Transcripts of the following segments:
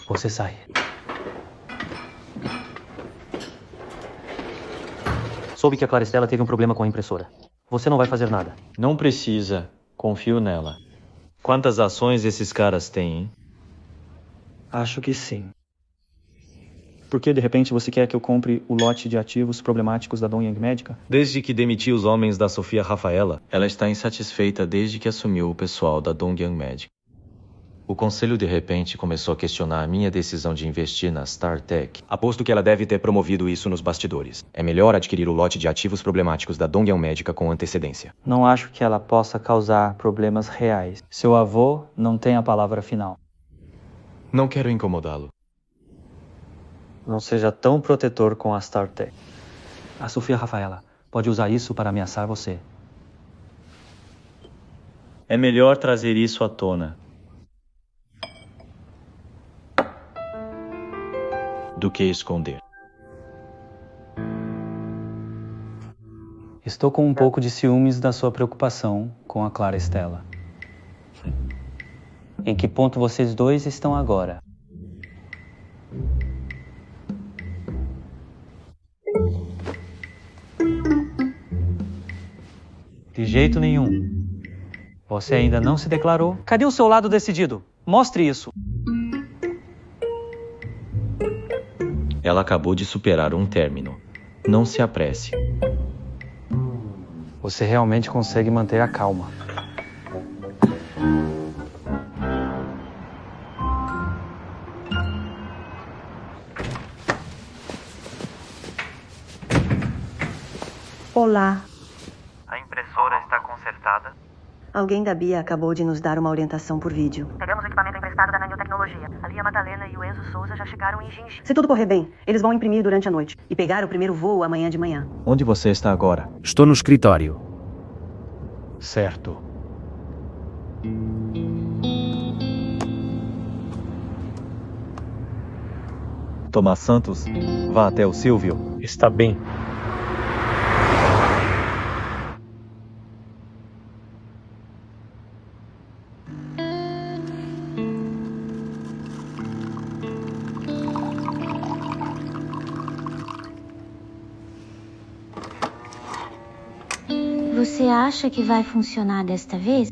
Você sai. Soube que a Claristela teve um problema com a impressora. Você não vai fazer nada. Não precisa. Confio nela. Quantas ações esses caras têm, hein? Acho que sim. Por que, de repente, você quer que eu compre o lote de ativos problemáticos da Dongyang Médica? Desde que demiti os homens da Sofia Rafaela, ela está insatisfeita desde que assumiu o pessoal da Dongyang Médica. O conselho, de repente, começou a questionar a minha decisão de investir na StarTech. Aposto que ela deve ter promovido isso nos bastidores. É melhor adquirir o lote de ativos problemáticos da Dongyang Médica com antecedência. Não acho que ela possa causar problemas reais. Seu avô não tem a palavra final. Não quero incomodá-lo. Não seja tão protetor com a StarTech. A Sofia Rafaela pode usar isso para ameaçar você. É melhor trazer isso à tona do que esconder. Estou com um pouco de ciúmes da sua preocupação com a Claristela. Em que ponto vocês dois estão agora? De jeito nenhum. Você ainda não se declarou? Cadê o seu lado decidido? Mostre isso. Ela acabou de superar um término. Não se apresse. Você realmente consegue manter a calma. Olá. A impressora está consertada? Alguém da Bia acabou de nos dar uma orientação por vídeo. Pegamos o equipamento emprestado da Nanotecnologia. A Lia Madalena e o Enzo Souza já chegaram em Jinji. Se tudo correr bem, eles vão imprimir durante a noite e pegar o primeiro voo amanhã de manhã. Onde você está agora? Estou no escritório. Certo. Tomás Santos, vá até o Silvio. Está bem. Você acha que vai funcionar desta vez?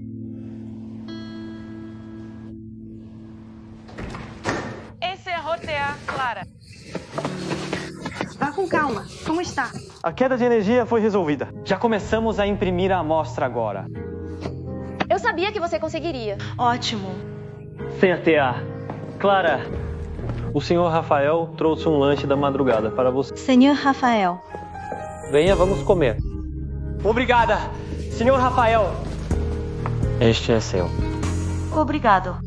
Encerrotear, Clara. Vá com calma. Como está? A queda de energia foi resolvida. Já começamos a imprimir a amostra agora. Eu sabia que você conseguiria. Ótimo. CTA. Clara, o senhor Rafael trouxe um lanche da madrugada para você. Senhor Rafael. Venha, vamos comer. Obrigada, senhor Rafael. Este é seu. Obrigado.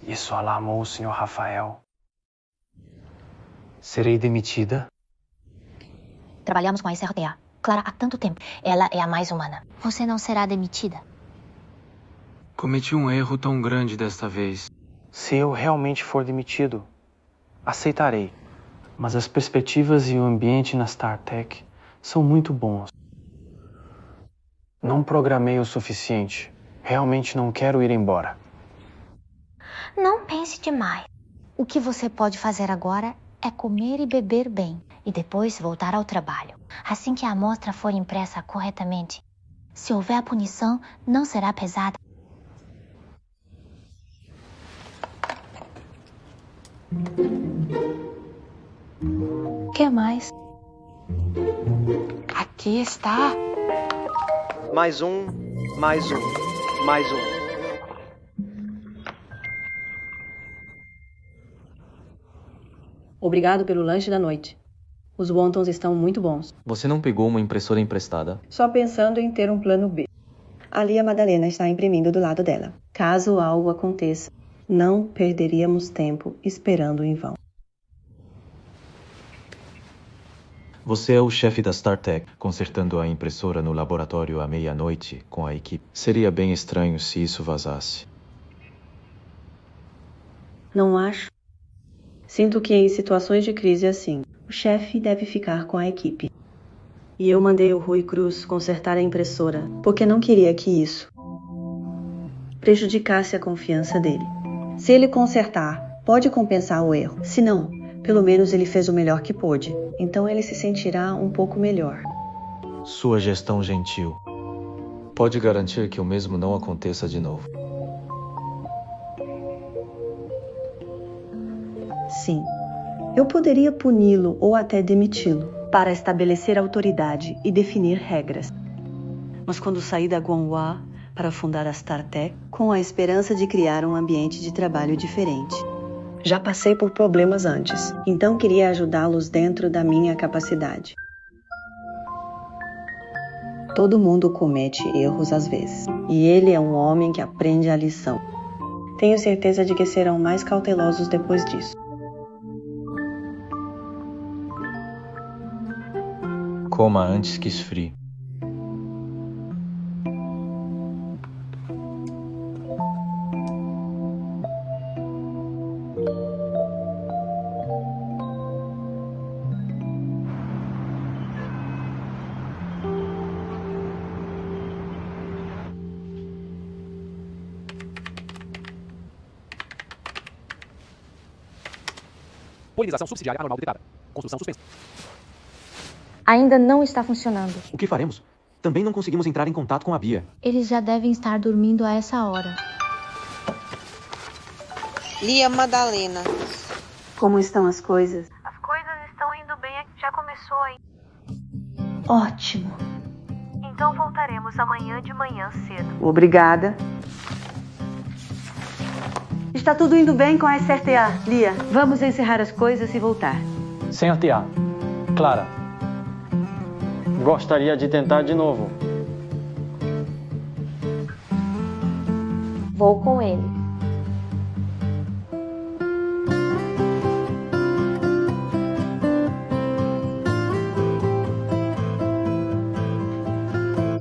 Isso alarmou o senhor Rafael. Serei demitida? Trabalhamos com a SRTA. Clara, há tanto tempo. Ela é a mais humana. Você não será demitida. Cometi um erro tão grande desta vez. Se eu realmente for demitido, aceitarei. Mas as perspectivas e o ambiente na StarTech são muito bons. Não programei o suficiente. Realmente não quero ir embora. Não pense demais. O que você pode fazer agora é comer e beber bem e depois voltar ao trabalho. Assim que a amostra for impressa corretamente. Se houver punição, não será pesada. Que mais? Aqui está. Mais um, mais um, mais um. Obrigado pelo lanche da noite. Os wontons estão muito bons. Você não pegou uma impressora emprestada? Só pensando em ter um plano B. Ali a Madalena está imprimindo do lado dela. Caso algo aconteça. Não perderíamos tempo esperando em vão. Você é o chefe da StarTech, consertando a impressora no laboratório à meia-noite com a equipe. Seria bem estranho se isso vazasse. Não acho. Sinto que em situações de crise assim, o chefe deve ficar com a equipe. E eu mandei o Rui Cruz consertar a impressora, porque não queria que isso prejudicasse a confiança dele. Se ele consertar, pode compensar o erro. Se não, pelo menos ele fez o melhor que pôde. Então ele se sentirá um pouco melhor. Sua gestão gentil. Pode garantir que o mesmo não aconteça de novo. Sim. Eu poderia puni-lo ou até demiti-lo, para estabelecer autoridade e definir regras. Mas quando saí da Guanhua para fundar a StarTech, com a esperança de criar um ambiente de trabalho diferente. Já passei por problemas antes, então queria ajudá-los dentro da minha capacidade. Todo mundo comete erros às vezes, e ele é um homem que aprende a lição. Tenho certeza de que serão mais cautelosos depois disso. Coma antes que esfrie. Polinização subsidiária anormal detectada. Construção suspensa. Ainda não está funcionando. O que faremos? Também não conseguimos entrar em contato com a Bia. Eles já devem estar dormindo a essa hora. Lia Madalena. Como estão as coisas? As coisas estão indo bem, já começou aí. Ótimo. Então voltaremos amanhã de manhã cedo. Obrigada. Está tudo indo bem com a SRTA, Lia. Vamos encerrar as coisas e voltar. Senhor Clara, gostaria de tentar de novo. Vou com ele.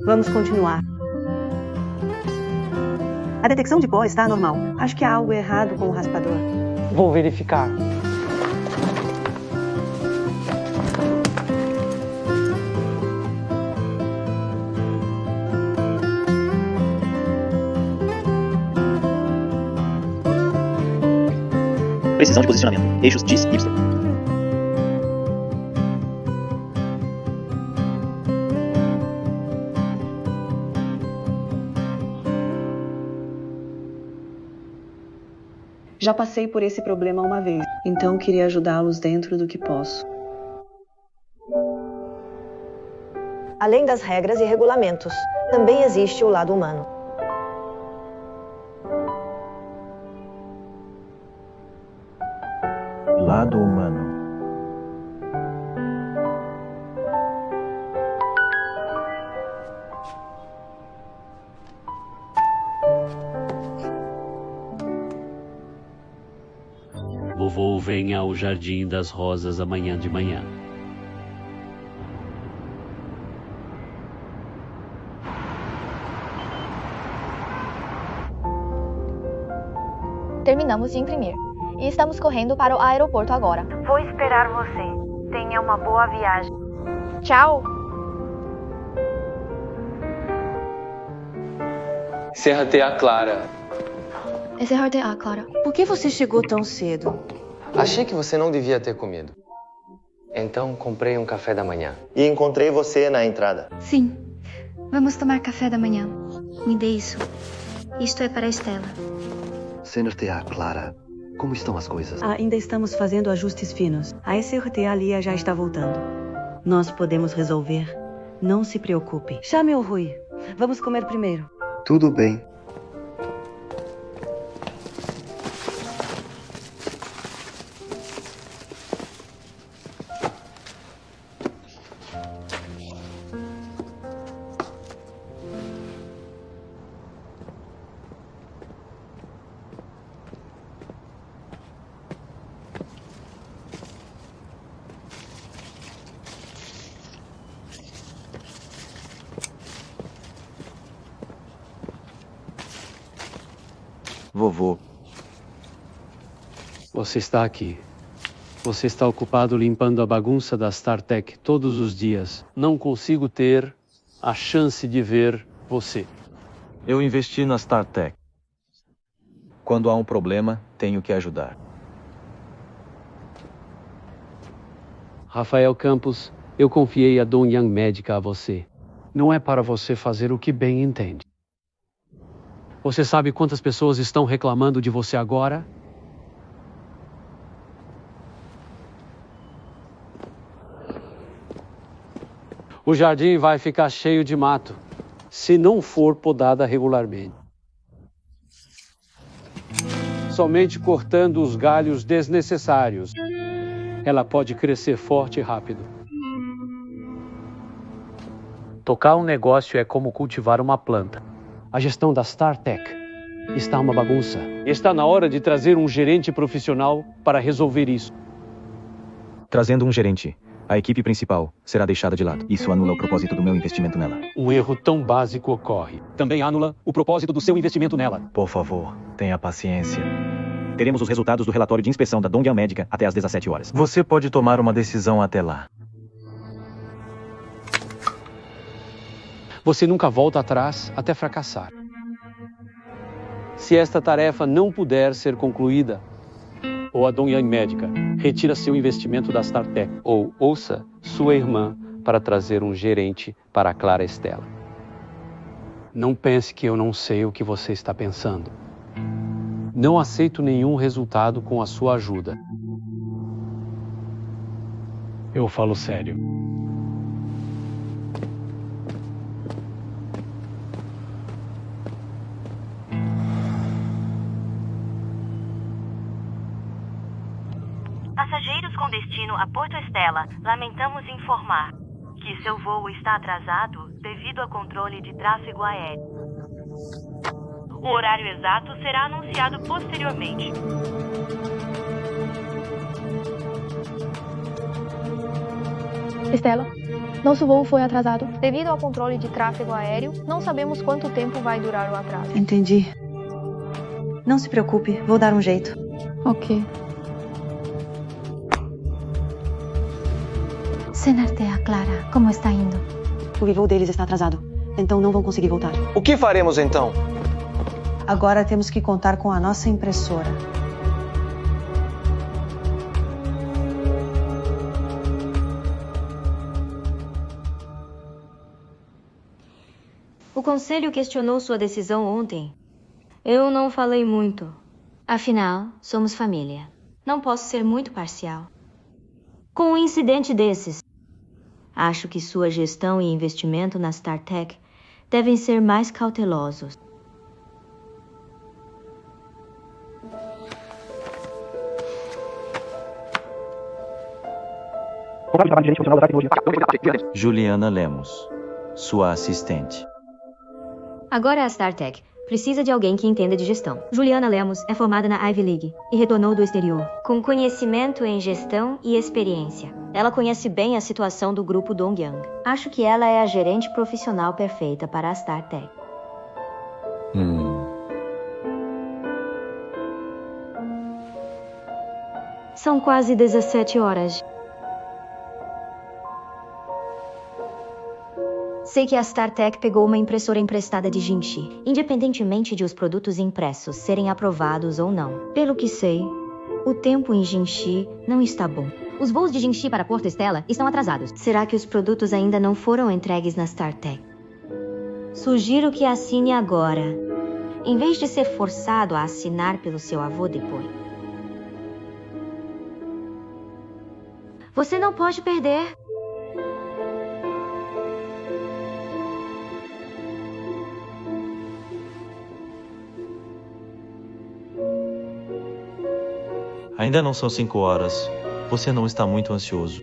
Vamos continuar. A detecção de pó está anormal. Acho que há algo errado com o raspador. Vou verificar. Precisão de posicionamento. Eixos X, Y. Já passei por esse problema uma vez, então queria ajudá-los dentro do que posso. Além das regras e regulamentos, também existe o lado humano. Lado humano. Vovô vem ao Jardim das Rosas amanhã de manhã. Terminamos de imprimir. E estamos correndo para o aeroporto agora. Vou esperar você. Tenha uma boa viagem. Tchau! SRTA Clara. SRTA, Clara. Por que você chegou tão cedo? Achei que você não devia ter comido. Então comprei um café da manhã. E encontrei você na entrada. Sim. Vamos tomar café da manhã. Me dê isso. Isto é para a Estela. SRTA Clara. Como estão as coisas? Ainda estamos fazendo ajustes finos. A SRTA Lia já está voltando. Nós podemos resolver. Não se preocupe. Chame o Rui. Vamos comer primeiro. Tudo bem. Vovô. Você está aqui. Você está ocupado limpando a bagunça da StarTech todos os dias. Não consigo ter a chance de ver você. Eu investi na StarTech. Quando há um problema, tenho que ajudar. Rafael Campos, eu confiei a Dongyang Médica a você. Não é para você fazer o que bem entende. Você sabe quantas pessoas estão reclamando de você agora? O jardim vai ficar cheio de mato, se não for podada regularmente. Somente cortando os galhos desnecessários, ela pode crescer forte e rápido. Tocar um negócio é como cultivar uma planta. A gestão da StarTech está uma bagunça. Está na hora de trazer um gerente profissional para resolver isso. Trazendo um gerente, a equipe principal será deixada de lado. Isso anula o propósito do meu investimento nela. Um erro tão básico ocorre. Também anula o propósito do seu investimento nela. Por favor, tenha paciência. Teremos os resultados do relatório de inspeção da Dongyang Médica até às 17 horas. Você pode tomar uma decisão até lá. Você nunca volta atrás até fracassar. Se esta tarefa não puder ser concluída, ou a Dongyang Médica retira seu investimento da StarTech, ou ouça sua irmã para trazer um gerente para a Clara Estela. Não pense que eu não sei o que você está pensando. Não aceito nenhum resultado com a sua ajuda. Eu falo sério. Passageiros com destino a Porto Estela, lamentamos informar que seu voo está atrasado devido a controle de tráfego aéreo. O horário exato será anunciado posteriormente. Estela, nosso voo foi atrasado. Devido ao controle de tráfego aéreo, não sabemos quanto tempo vai durar o atraso. Entendi. Não se preocupe, vou dar um jeito. Ok. Senartea, Clara, como está indo? O voo deles está atrasado, então não vão conseguir voltar. O que faremos então? Agora temos que contar com a nossa impressora. O conselho questionou sua decisão ontem. Eu não falei muito. Afinal, somos família. Não posso ser muito parcial. Com um incidente desses, acho que sua gestão e investimento na StarTech devem ser mais cautelosos. Juliana Lemos, sua assistente. Agora a StarTech precisa de alguém que entenda de gestão. Juliana Lemos é formada na Ivy League e retornou do exterior, com conhecimento em gestão e experiência. Ela conhece bem a situação do grupo Dongyang. Acho que ela é a gerente profissional perfeita para a StarTech. São quase 17 horas. Sei que a StarTech pegou uma impressora emprestada de Jinxi, independentemente de os produtos impressos serem aprovados ou não. Pelo que sei, o tempo em Jinxi não está bom. Os voos de Jinxi para Porto Estela estão atrasados. Será que os produtos ainda não foram entregues na StarTech? Sugiro que assine agora, em vez de ser forçado a assinar pelo seu avô depois. Você não pode perder. Ainda não são 5 horas. Você não está muito ansioso.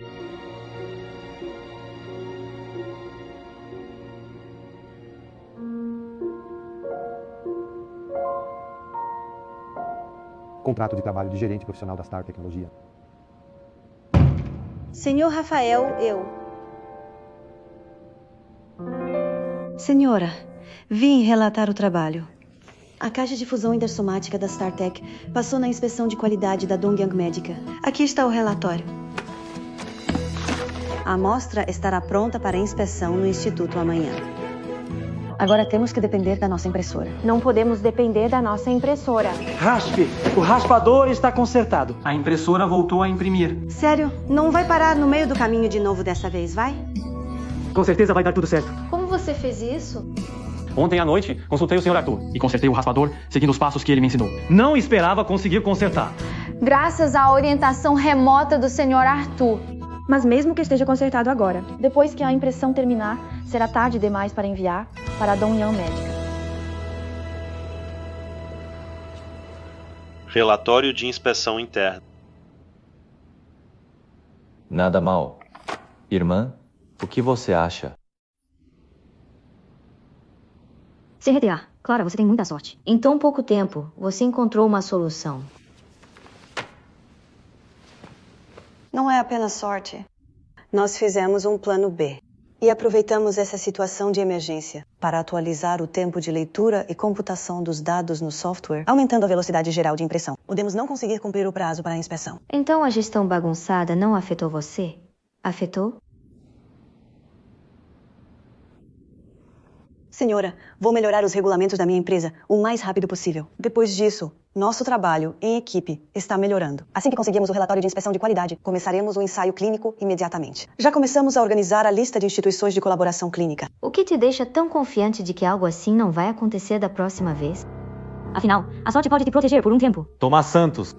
Contrato de trabalho de gerente profissional da Star Tecnologia. Senhor Rafael, eu. Senhora, vim relatar o trabalho. A caixa de fusão intersomática da StarTech passou na inspeção de qualidade da Dongyang Medica. Aqui está o relatório. A amostra estará pronta para inspeção no Instituto amanhã. Agora temos que depender da nossa impressora. Não podemos depender da nossa impressora. Raspe! O raspador está consertado. A impressora voltou a imprimir. Sério? Não vai parar no meio do caminho de novo dessa vez, vai? Com certeza vai dar tudo certo. Como você fez isso? Ontem à noite, consultei o Sr. Arthur e consertei o raspador seguindo os passos que ele me ensinou. Não esperava conseguir consertar. Graças à orientação remota do Sr. Arthur. Mas mesmo que esteja consertado agora, Depois que a impressão terminar, será tarde demais para enviar para a Dongyang Medica. Relatório de inspeção interna. Nada mal. Irmã, o que você acha? CRTA, Clara, você tem muita sorte. Em tão pouco tempo, você encontrou uma solução. Não é apenas sorte. Nós fizemos um plano B e aproveitamos essa situação de emergência para atualizar o tempo de leitura e computação dos dados no software, aumentando a velocidade geral de impressão. Podemos não conseguir cumprir o prazo para a inspeção. Então a gestão bagunçada não afetou você? Afetou? Senhora, vou melhorar os regulamentos da minha empresa o mais rápido possível. Depois disso, nosso trabalho em equipe está melhorando. Assim que conseguirmos o relatório de inspeção de qualidade, começaremos o ensaio clínico imediatamente. Já começamos a organizar a lista de instituições de colaboração clínica. O que te deixa tão confiante de que algo assim não vai acontecer da próxima vez? Afinal, a sorte pode te proteger por um tempo. Tomás Santos.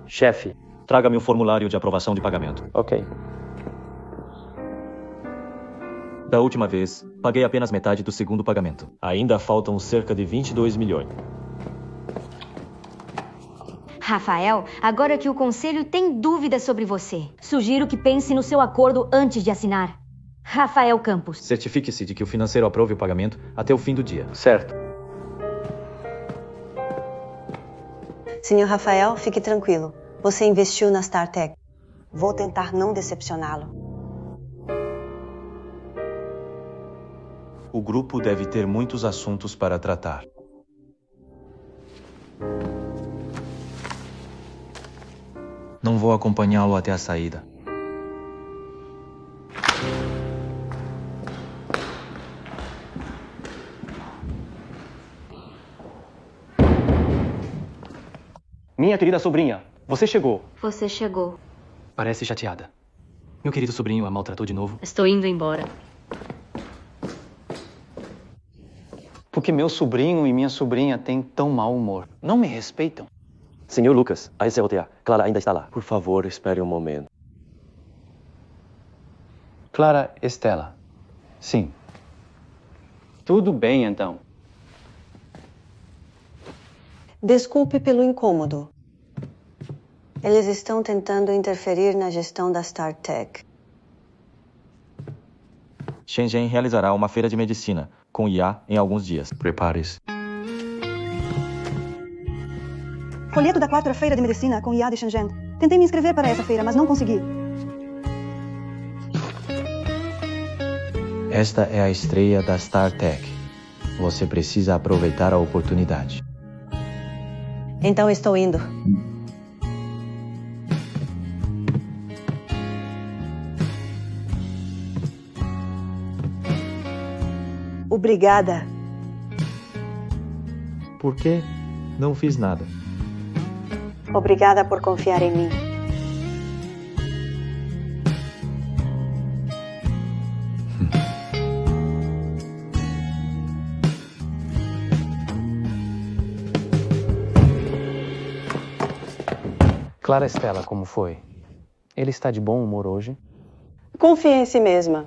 Chefe, Traga-me o formulário de aprovação de pagamento. ok. Da última vez, paguei apenas metade do segundo pagamento. Ainda faltam cerca de 22 milhões. Rafael, agora que o conselho tem dúvidas sobre você, sugiro que pense no seu acordo antes de assinar. Rafael Campos. Certifique-se de que o financeiro aprove o pagamento até o fim do dia. Certo. Senhor Rafael, fique tranquilo. Você investiu na StarTech. Vou tentar não decepcioná-lo. O grupo deve ter muitos assuntos para tratar. Não vou acompanhá-lo até a saída. Minha querida sobrinha, você chegou. Você chegou. Parece chateada. Meu querido sobrinho a maltratou de novo. Estou indo embora. Porque meu sobrinho e minha sobrinha têm tão mau humor. Não me respeitam. Senhor Lucas, a SRTA, Clara ainda está lá. Por favor, espere um momento. Clara Estela. Sim. Tudo bem, então. Desculpe pelo incômodo. Eles estão tentando interferir na gestão da StarTech. Shenzhen realizará uma feira de medicina com IA em alguns dias. Prepare-se. Folheto da 4ª Feira de Medicina com IA de Shenzhen. Tentei me inscrever para essa feira, mas não consegui. Esta é a estreia da StarTech. Você precisa aproveitar a oportunidade. Então estou indo. Obrigada. Por quê? Não fiz nada. Obrigada por confiar em mim. Clara Estela, como foi? Ele está de bom humor hoje? Confie em si mesma.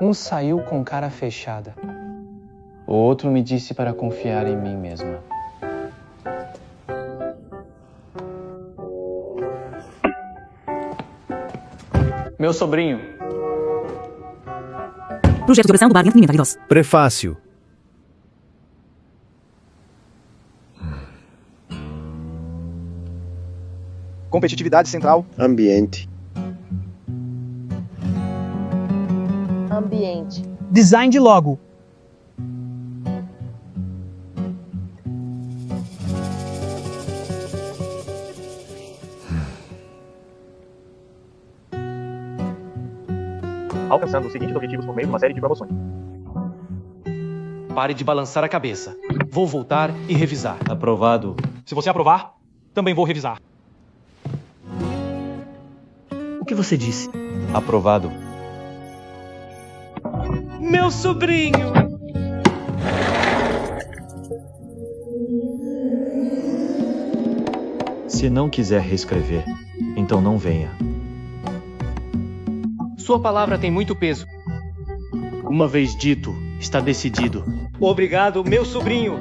Um saiu com cara fechada. O outro me disse para confiar em mim mesma. Meu sobrinho. Projeto de oração do Bar Alimentar. Prefácio. Competitividade central. Ambiente. Ambiente. Design de logo. Alcançando os seguintes objetivos por meio de uma série de promoções. Pare de balançar a cabeça. Vou voltar e revisar. Aprovado. Se você aprovar, também vou revisar. O que você disse? Aprovado. Meu sobrinho! Se não quiser reescrever, então não venha. Sua palavra tem muito peso. Uma vez dito, está decidido. Obrigado, meu sobrinho.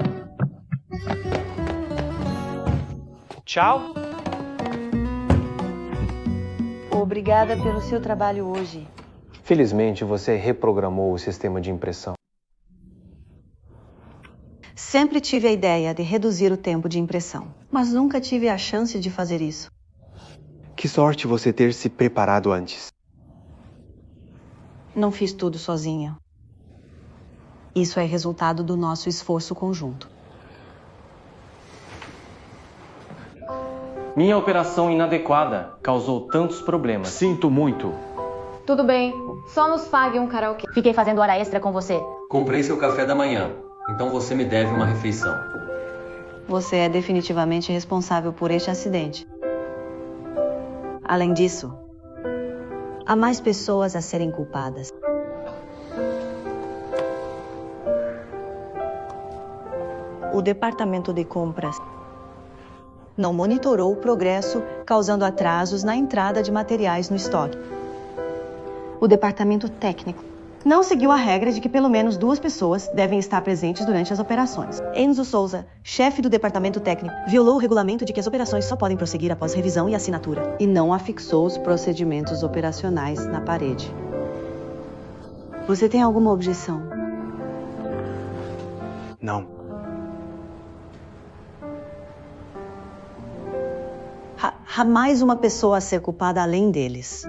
Tchau. Obrigada pelo seu trabalho hoje. Felizmente, você reprogramou o sistema de impressão. Sempre tive a ideia de reduzir o tempo de impressão, mas nunca tive a chance de fazer isso. Que sorte você ter se preparado antes. Não fiz tudo sozinha. Isso é resultado do nosso esforço conjunto. Minha operação inadequada causou tantos problemas. Sinto muito. Tudo bem, só nos pague um karaokê. Fiquei fazendo hora extra com você. Comprei seu café da manhã, então você me deve uma refeição. Você é definitivamente responsável por este acidente. Além disso, há mais pessoas a serem culpadas. O departamento de compras não monitorou o progresso, causando atrasos na entrada de materiais no estoque. O departamento técnico não seguiu a regra de que pelo menos 2 pessoas devem estar presentes durante as operações. Enzo Souza, chefe do departamento técnico, violou o regulamento de que as operações só podem prosseguir após revisão e assinatura, e não afixou os procedimentos operacionais na parede. Você tem alguma objeção? Não. Há mais uma pessoa a ser culpada além deles.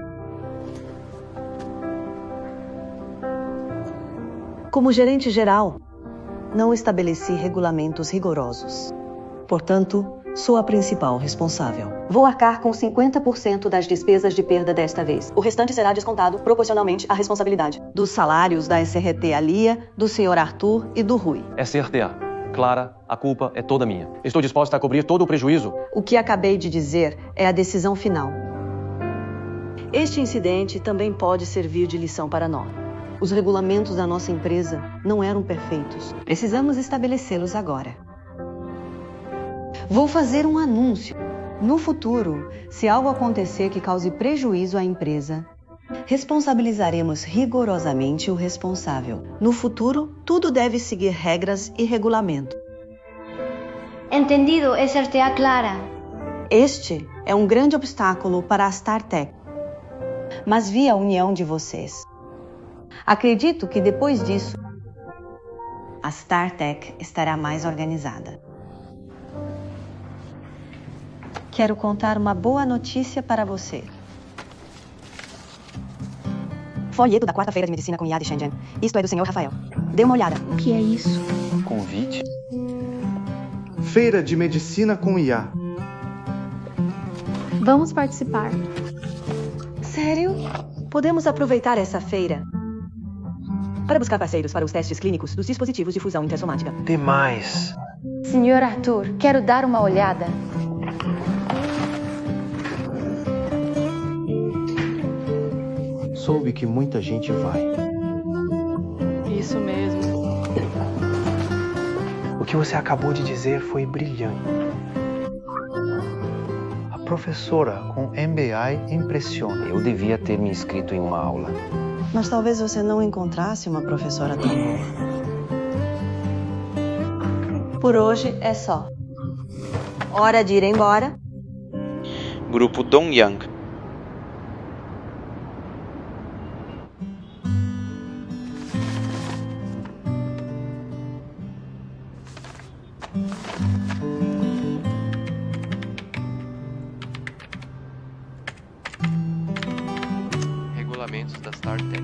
Como gerente geral, não estabeleci regulamentos rigorosos. Portanto, sou a principal responsável. Vou arcar com 50% das despesas de perda desta vez. O restante será descontado proporcionalmente à responsabilidade dos salários da SRT Alia, do Sr. Arthur e do Rui. SRTA. Clara, a culpa é toda minha. Estou disposta a cobrir todo o prejuízo. O que acabei de dizer é a decisão final. Este incidente também pode servir de lição para nós. Os regulamentos da nossa empresa não eram perfeitos. Precisamos estabelecê-los agora. Vou fazer um anúncio. No futuro, se algo acontecer que cause prejuízo à empresa, responsabilizaremos rigorosamente o responsável. No futuro, tudo deve seguir regras e regulamento. Entendido, SRTA Clara. Este é um grande obstáculo para a StarTech, mas vi a união de vocês. Acredito que depois disso, a StarTech estará mais organizada. Quero contar uma boa notícia para você. Folheto da quarta-feira de medicina com IA de Shenzhen. Isto é do Sr. Rafael. Dê uma olhada. O que é isso? Convite? Feira de medicina com IA. Vamos participar. Sério? Podemos aproveitar essa feira para buscar parceiros para os testes clínicos dos dispositivos de fusão intersomática. Demais. Sr. Arthur, quero dar uma olhada. Soube que muita gente vai. Isso mesmo. O que você acabou de dizer foi brilhante. A professora com MBA impressiona. Eu devia ter me inscrito em uma aula. Mas talvez você não encontrasse uma professora tão boa. Por hoje é só. Hora de ir embora. Grupo Dongyang. Regulamentos da StarTech.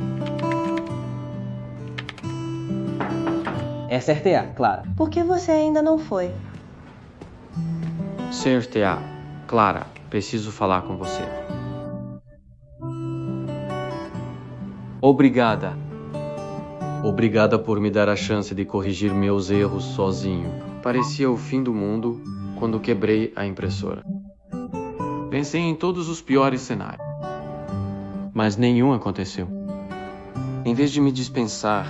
Acertei, Clara. Por que você ainda não foi? Acertei, Clara. Preciso falar com você. Obrigada. Obrigada por me dar a chance de corrigir meus erros sozinho. Parecia o fim do mundo quando quebrei a impressora. Pensei em todos os piores cenários, mas nenhum aconteceu. Em vez de me dispensar,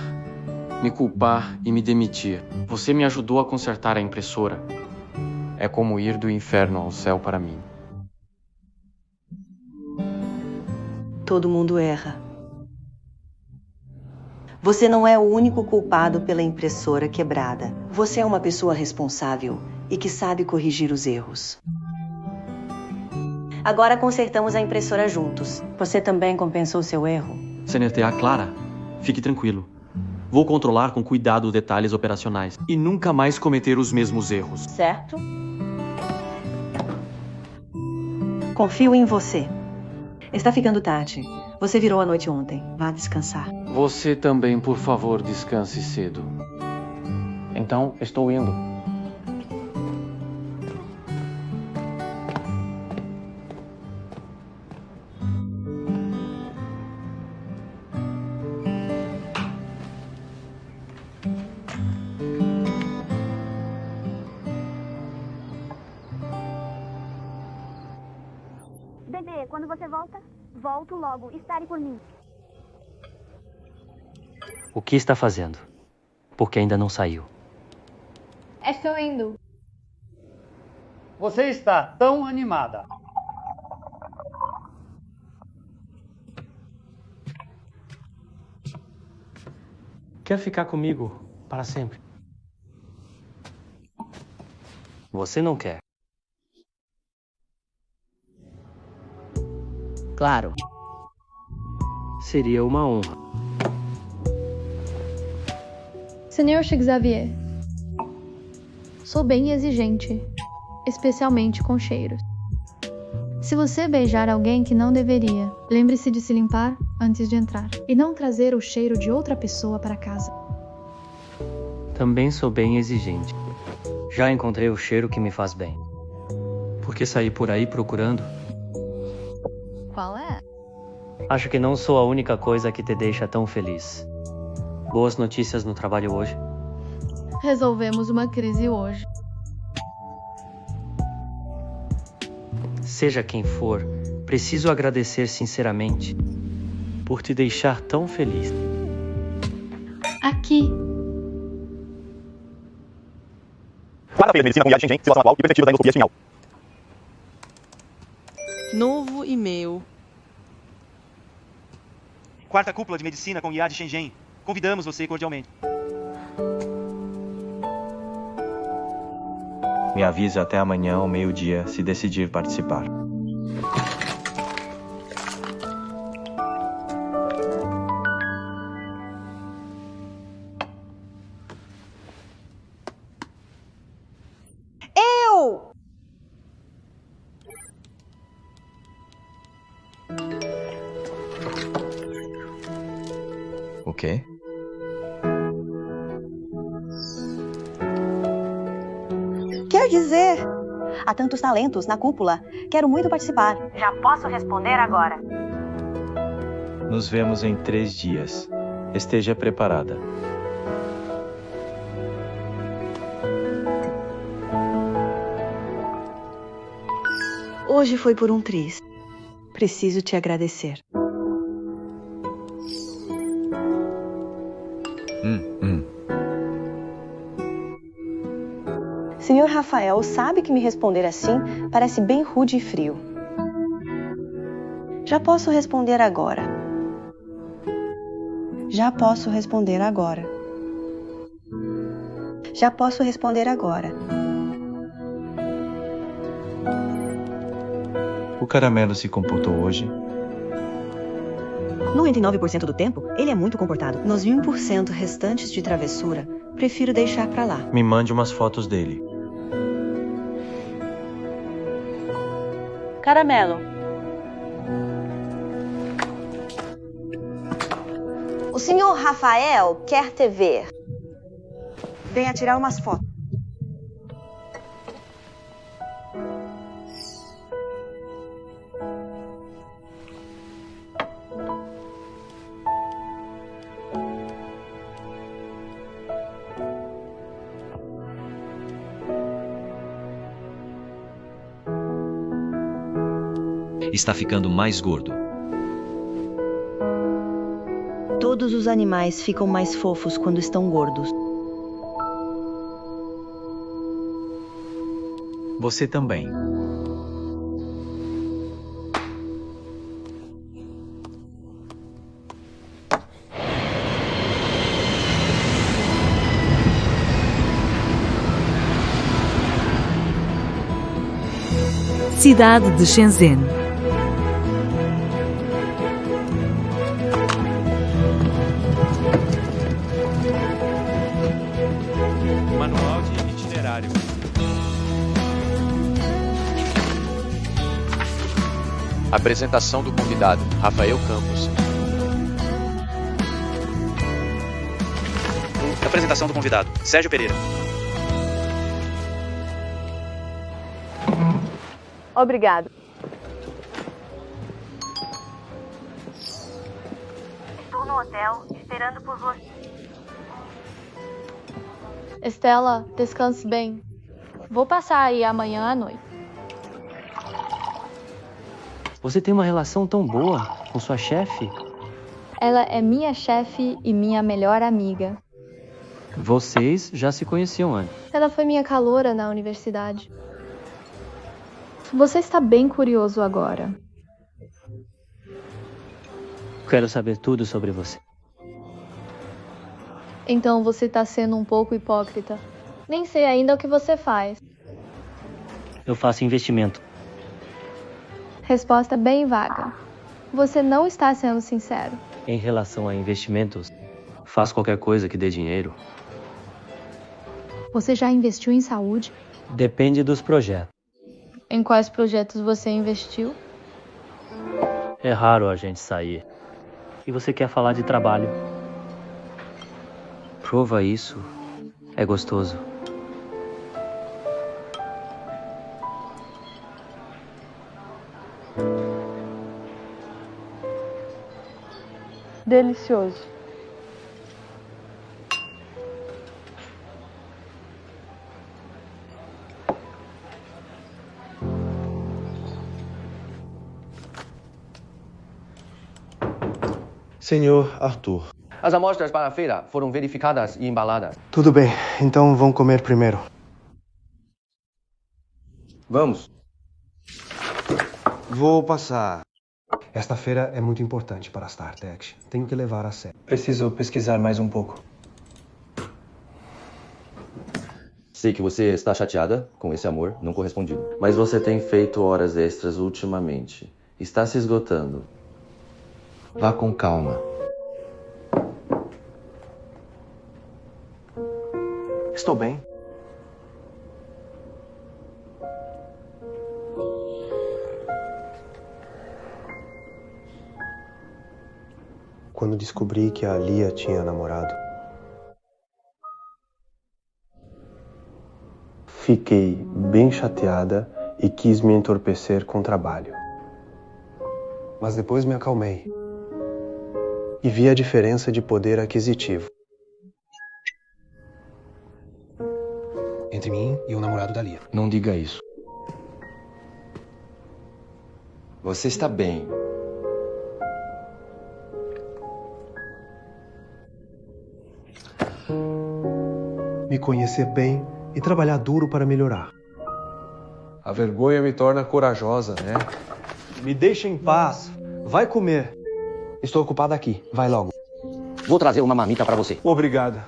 me culpar e me demitir, você me ajudou a consertar a impressora. É como ir do inferno ao céu para mim. Todo mundo erra. Você não é o único culpado pela impressora quebrada. Você é uma pessoa responsável e que sabe corrigir os erros. Agora consertamos a impressora juntos. Você também compensou seu erro? CNTA, Clara, fique tranquilo. Vou controlar com cuidado detalhes operacionais e nunca mais cometer os mesmos erros. Certo? Confio em você. Está ficando tarde. Você virou a noite ontem. Vá descansar. Você também, por favor, descanse cedo. Então, estou indo. Bebê, quando você volta? Volto logo. Espere por mim. O que está fazendo? Porque ainda não saiu. Estou indo. Você está tão animada. Quer ficar comigo para sempre? Você não quer. Claro. Seria uma honra. Senhor Xavier, sou bem exigente, especialmente com cheiros. Se você beijar alguém que não deveria, lembre-se de se limpar antes de entrar e não trazer o cheiro de outra pessoa para casa. Também sou bem exigente. Já encontrei o cheiro que me faz bem. Por que sair por aí procurando? Qual é? Acho que não sou a única coisa que te deixa tão feliz. Boas notícias no trabalho hoje? Resolvemos uma crise hoje. Seja quem for, preciso agradecer sinceramente por te deixar tão feliz. Aqui. Quarta-feira, medicina com IA de Shenzhen, situação atual e perspectiva da endoscopia espinhal. Novo e-mail. Quarta cúpula de medicina com IA de Shenzhen. Convidamos você cordialmente. Me avise até amanhã ao meio-dia se decidir participar. Eu! O quê? Quer dizer, há tantos talentos na cúpula. Quero muito participar. Já posso responder agora. Nos vemos em 3 dias. Esteja preparada. Hoje foi por um triz. Preciso te agradecer. Senhor Rafael sabe que me responder assim parece bem rude e frio. Já posso responder agora. Já posso responder agora. Já posso responder agora. O caramelo se comportou hoje? 99% do tempo, ele é muito comportado. Nos 1% restantes de travessura, prefiro deixar pra lá. Me mande umas fotos dele. Caramelo. O senhor Rafael quer te ver. Venha tirar umas fotos. Está ficando mais gordo. Todos os animais ficam mais fofos quando estão gordos. Você também. Cidade de Shenzhen. Manual de itinerário. Apresentação do convidado, Rafael Campos. Apresentação do convidado, Sérgio Pereira. Obrigado. Estou no hotel, esperando por você. Estela, descanse bem. Vou passar aí amanhã à noite. Você tem uma relação tão boa com sua chefe? Ela é minha chefe e minha melhor amiga. Vocês já se conheciam antes. Ela foi minha caloura na universidade. Você está bem curioso agora. Quero saber tudo sobre você. Então você está sendo um pouco hipócrita. Nem sei ainda o que você faz. Eu faço investimento. Resposta bem vaga. Você não está sendo sincero. Em relação a investimentos, faço qualquer coisa que dê dinheiro. Você já investiu em saúde? Depende dos projetos. Em quais projetos você investiu? É raro a gente sair. E você quer falar de trabalho. Prova isso. É gostoso. Delicioso. Senhor Arthur. As amostras para a feira foram verificadas e embaladas. Tudo bem, então vamos comer primeiro. Vamos. Vou passar. Esta feira é muito importante para a StarTech. Tenho que levar a sério. Preciso pesquisar mais um pouco. Sei que você está chateada com esse amor não correspondido. Mas você tem feito horas extras ultimamente. Está se esgotando. Vá com calma. Estou bem. Quando descobri que a Lia tinha namorado, fiquei bem chateada e quis me entorpecer com o trabalho. Mas depois me acalmei e vi a diferença de poder aquisitivo entre mim e o namorado da Lia. Não diga isso. Você está bem. Me conhecer bem e trabalhar duro para melhorar. A vergonha me torna corajosa, né? Me deixa em paz. Vai comer. Estou ocupado aqui. Vai logo. Vou trazer uma marmita para você. Obrigado.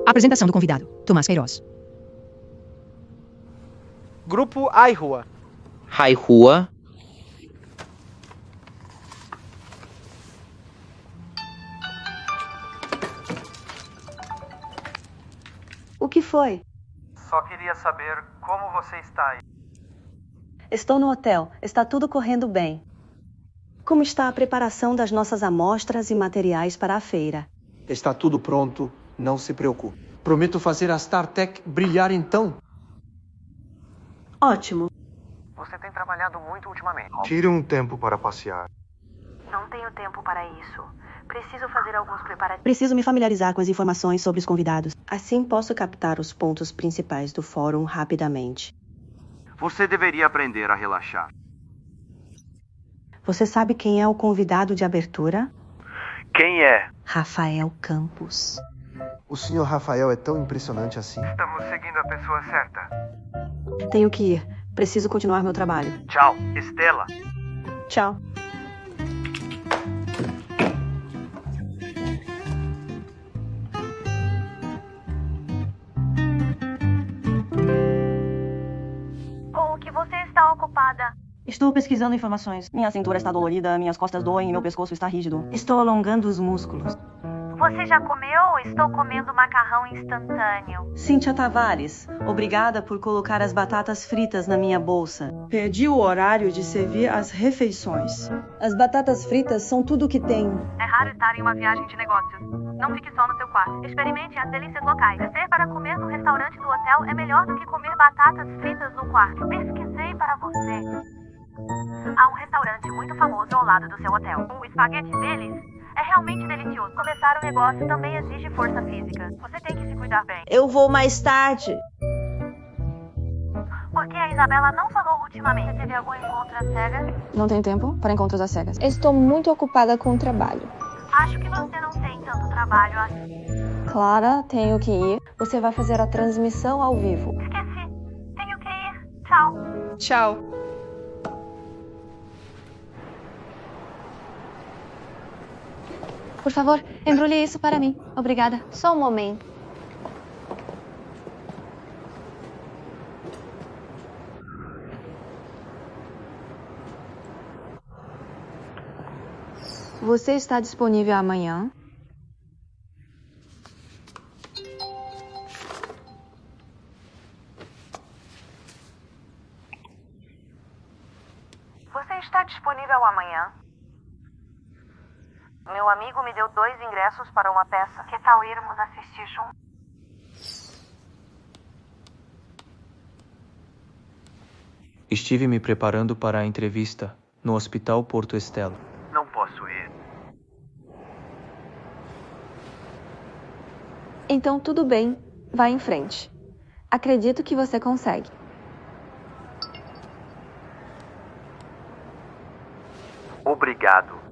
Apresentação do convidado, Tomás Queiroz. Grupo Aihua. Hai Rua. que foi? Só queria saber como você está aí. Estou no hotel. Está tudo correndo bem. Como está a preparação das nossas amostras e materiais para a feira? Está tudo pronto, não se preocupe. Prometo fazer a StarTech brilhar então. Ótimo. Você tem trabalhado muito ultimamente. Tire um tempo para passear. Não tenho tempo para isso. Preciso fazer alguns preparativos. Preciso me familiarizar com as informações sobre os convidados. Assim posso captar os pontos principais do fórum rapidamente. Você deveria aprender a relaxar. Você sabe quem é o convidado de abertura? Quem é? Rafael Campos. O Sr. Rafael é tão impressionante assim. Estamos seguindo a pessoa certa. Tenho que ir. Preciso continuar meu trabalho. Tchau, Estela. Tchau. Com o que você está ocupada? Estou pesquisando informações. Minha cintura está dolorida, minhas costas doem e meu pescoço está rígido. Estou alongando os músculos. Você já comeu ou estou comendo macarrão instantâneo? Cíntia Tavares, obrigada por colocar as batatas fritas na minha bolsa. Perdi o horário de servir as refeições. As batatas fritas são tudo o que tem. É raro estar em uma viagem de negócios. Não fique só no seu quarto. Experimente as delícias locais. Descer para comer no restaurante do hotel é melhor do que comer batatas fritas no quarto. Pesquisei para você. Há um restaurante muito famoso ao lado do seu hotel. O espaguete deles é realmente delicioso. Começar um negócio também exige força física. Você tem que se cuidar bem. Eu vou mais tarde. Por que a Isabela não falou ultimamente? Teve algum encontro às cegas? Não tenho tempo para encontros às cegas. Estou muito ocupada com o trabalho. Acho que você não tem tanto trabalho assim. Clara, tenho que ir. Você vai fazer a transmissão ao vivo. Esqueci. Tenho que ir. Tchau. Tchau. Por favor, embrulhe isso para mim. Obrigada. Só um momento. Você está disponível amanhã? Você está disponível amanhã? Meu amigo me deu 2 ingressos para uma peça. Que tal irmos assistir juntos? Estive me preparando para a entrevista no Hospital Porto Estela. Não posso ir. Então tudo bem. Vá em frente. Acredito que você consegue. Obrigado.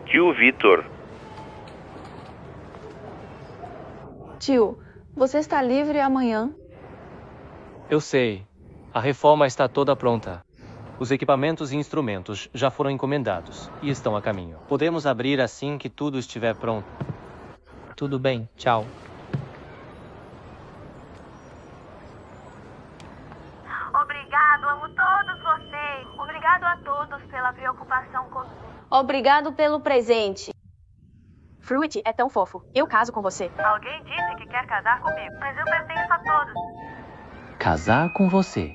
Tio Vitor. Tio, você está livre amanhã? Eu sei. A reforma está toda pronta. Os equipamentos e instrumentos já foram encomendados e estão a caminho. Podemos abrir assim que tudo estiver pronto. Tudo bem, tchau. Obrigado, amo todos vocês. Obrigado a todos pela preocupação comigo. Obrigado pelo presente. Fruit é tão fofo. Eu caso com você. Alguém disse que quer casar comigo, mas eu pertenço a todos. Casar com você.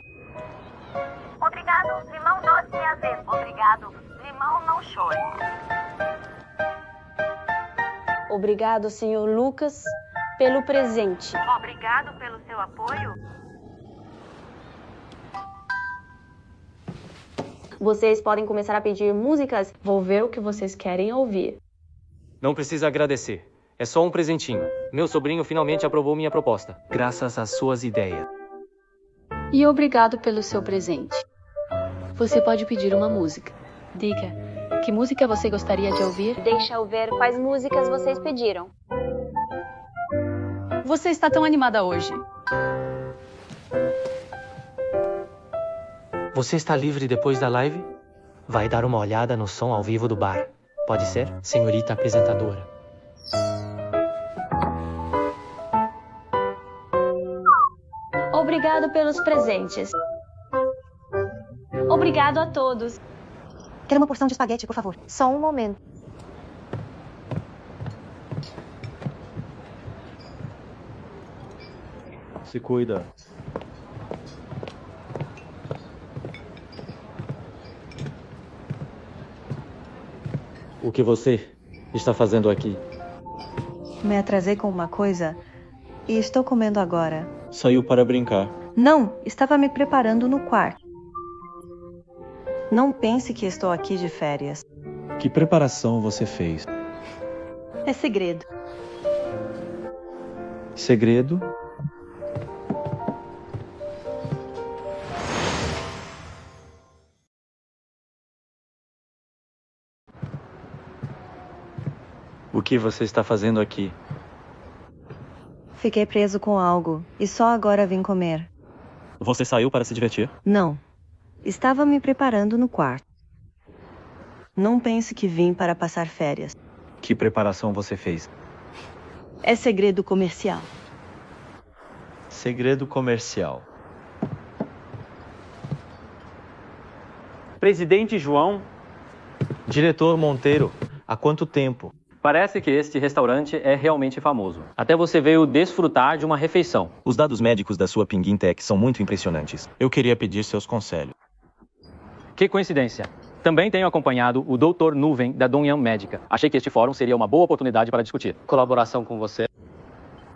Obrigado, limão doce e azedo. Obrigado, limão não chore. Obrigado, Sr. Lucas, pelo presente. Obrigado pelo seu apoio. Vocês podem começar a pedir músicas. Vou ver o que vocês querem ouvir. Não precisa agradecer. É só um presentinho. Meu sobrinho finalmente aprovou minha proposta, graças às suas ideias. E obrigado pelo seu presente. Você pode pedir uma música. Diga, que música você gostaria de ouvir? Deixa eu ver quais músicas vocês pediram. Você está tão animada hoje. Você está livre depois da live? Vai dar uma olhada no som ao vivo do bar. Pode ser, senhorita apresentadora? Obrigado pelos presentes. Obrigado a todos. Quero uma porção de espaguete, por favor. Só um momento. Se cuida. O que você está fazendo aqui? Me atrasei com uma coisa e estou comendo agora. Saiu para brincar. Não, estava me preparando no quarto. Não pense que estou aqui de férias. Que preparação você fez? É segredo. Segredo? O que você está fazendo aqui? Fiquei preso com algo e só agora vim comer. Você saiu para se divertir? Não. Estava me preparando no quarto. Não pense que vim para passar férias. Que preparação você fez? É segredo comercial. Segredo comercial. Presidente João. Diretor Monteiro, há quanto tempo? Parece que este restaurante é realmente famoso. Até você veio desfrutar de uma refeição. Os dados médicos da sua Pinguim Tech são muito impressionantes. Eu queria pedir seus conselhos. Que coincidência. Também tenho acompanhado o Dr. Nuvem da Dongyang Médica. Achei que este fórum seria uma boa oportunidade para discutir. Colaboração com você.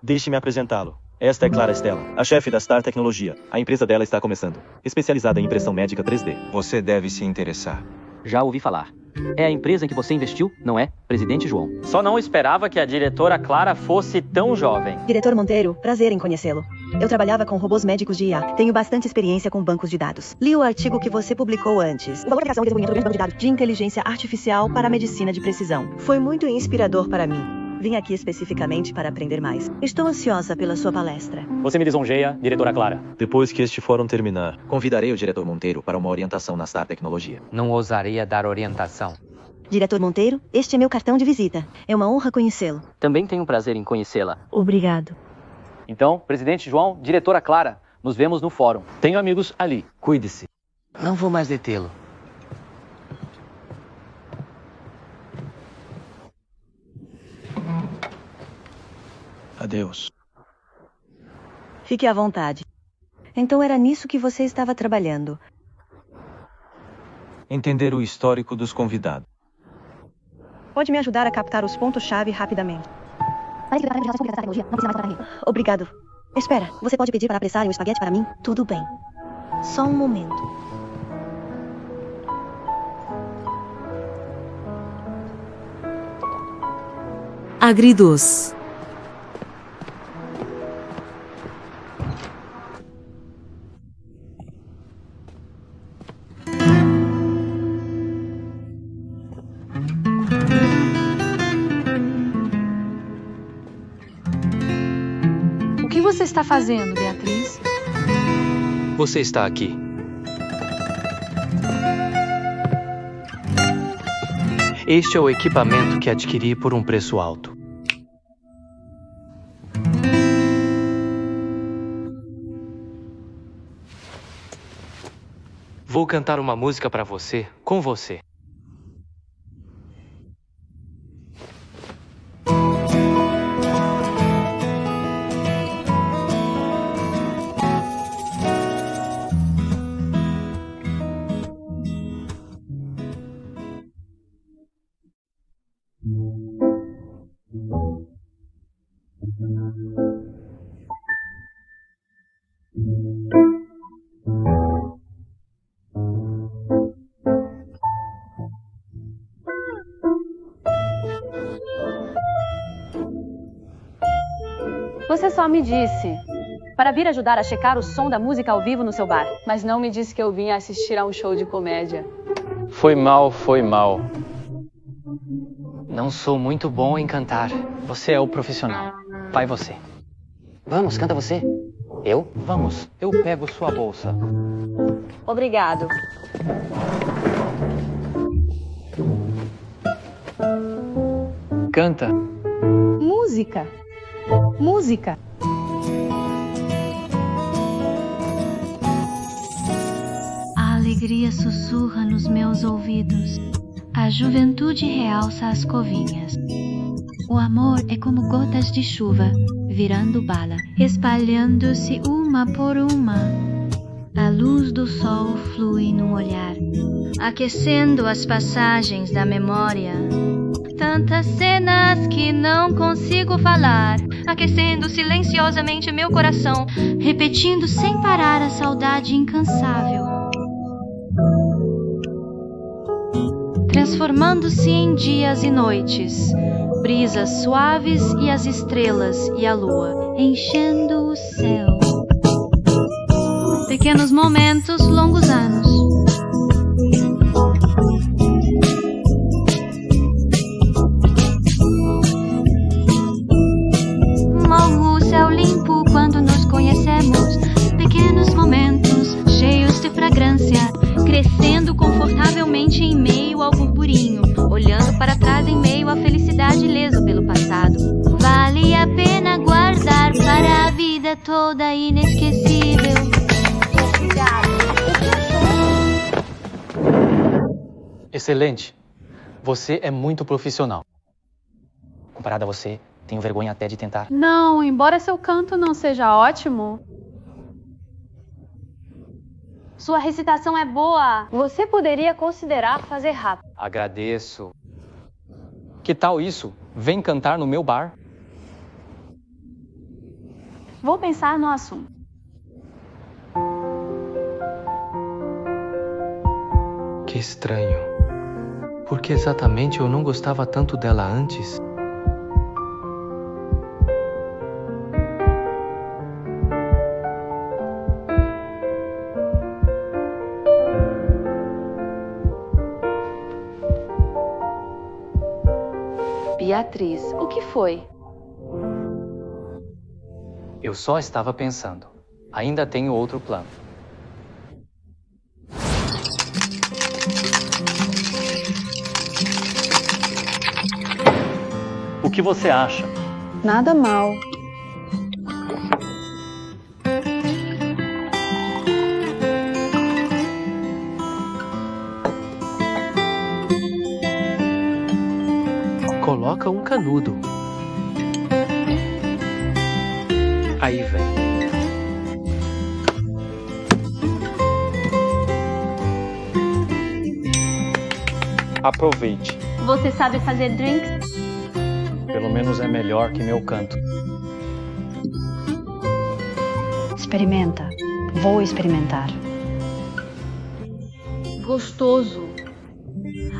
Deixe-me apresentá-lo. Esta é Clara Stella, a chefe da Star Tecnologia. A empresa dela está começando, especializada em impressão médica 3D. Você deve se interessar. Já ouvi falar. É a empresa em que você investiu, não é, Presidente João? Só não esperava que a diretora Clara fosse tão jovem. Diretor Monteiro, prazer em conhecê-lo. Eu trabalhava com robôs médicos de IA. Tenho bastante experiência com bancos de dados. Li o artigo que você publicou antes. O valor da criação e desenvolvimento do grande banco de dados de inteligência artificial para a medicina de precisão. Foi muito inspirador para mim. Vim aqui especificamente para aprender mais. Estou ansiosa pela sua palestra. Você me lisonjeia, diretora Clara. Depois que este fórum terminar, convidarei o diretor Monteiro para uma orientação na Star Tecnologia. Não ousaria dar orientação. Diretor Monteiro, este é meu cartão de visita. É uma honra conhecê-lo. Também tenho prazer em conhecê-la. Obrigado. Então, Presidente João, diretora Clara, nos vemos no fórum. Tenho amigos ali. Cuide-se. Não vou mais detê-lo. Adeus. Fique à vontade. Então era nisso que você estava trabalhando. Entender o histórico dos convidados. Pode me ajudar a captar os pontos-chave rapidamente. Obrigado. Espera, você pode pedir para apressarem o espaguete para mim? Tudo bem. Só um momento. Agridoce. O que você está fazendo, Beatriz? Você está aqui. Este é o equipamento que adquiri por um preço alto. Vou cantar uma música para você, com você. Você só me disse para vir ajudar a checar o som da música ao vivo no seu bar. Mas não me disse que eu vinha assistir a um show de comédia. Foi mal, foi mal. Não sou muito bom em cantar. Você é o profissional. Vai você. Vamos, canta você. Eu? Vamos, eu pego sua bolsa. Obrigado. Canta. Música. Música. A alegria sussurra nos meus ouvidos. A juventude realça as covinhas. O amor é como gotas de chuva, virando bala, espalhando-se uma por uma. A luz do sol flui no olhar, aquecendo as passagens da memória. Tantas cenas que não consigo falar, aquecendo silenciosamente meu coração, repetindo sem parar a saudade incansável, transformando-se em dias e noites, brisas suaves e as estrelas e a lua, enchendo o céu. Pequenos momentos, longos anos. Morro o céu limpo quando nos conhecemos. Pequenos momentos, cheios de fragrância, crescendo confortavelmente em meio ao burburinho, olhando para trás em meio à felicidade ileso pelo passado. Vale a pena guardar para a vida toda inesquecível. Excelente. Você é muito profissional. Comparado a você, tenho vergonha até de tentar. Não, embora seu canto não seja ótimo, Sua recitação é boa. Você poderia considerar fazer rápido. Agradeço. Que tal isso? Vem cantar no meu bar. vou pensar no assunto. Que estranho. Por que exatamente eu não gostava tanto dela antes? Beatriz, o que foi? Eu só estava pensando. Ainda tenho outro plano. O que você acha? Nada mal. Coloca um canudo. Aí vem. Aproveite. Você sabe fazer drinks? Pelo menos é melhor que meu canto. Experimenta. Vou experimentar. Gostoso.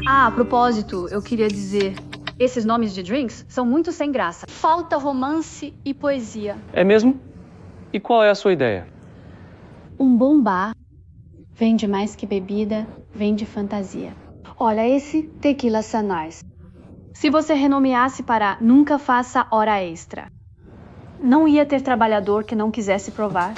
Ah, a propósito, eu queria dizer... Esses nomes de drinks são muito sem graça. Falta romance e poesia. É mesmo? E qual é a sua ideia? Um bom bar vende mais que bebida, vende fantasia. Olha, esse Tequila Sunrise. Se você renomeasse para Nunca Faça Hora Extra, não ia ter trabalhador que não quisesse provar.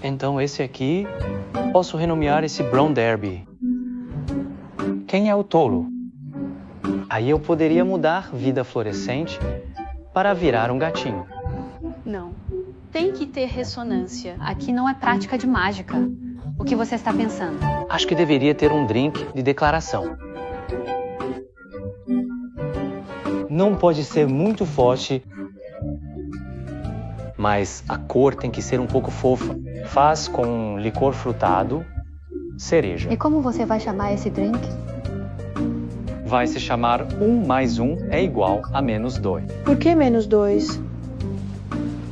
Então esse aqui, posso renomear esse Brown Derby. Quem é o tolo? Aí eu poderia mudar Vida Florescente para virar um gatinho. Não. Tem que ter ressonância. Aqui não é prática de mágica. O que você está pensando? Acho que deveria ter um drink de declaração. Não pode ser muito forte, mas a cor tem que ser um pouco fofa. Faz com licor frutado, cereja. E como você vai chamar esse drink? Vai se chamar 1 mais 1 é igual a menos 2. Por que menos 2?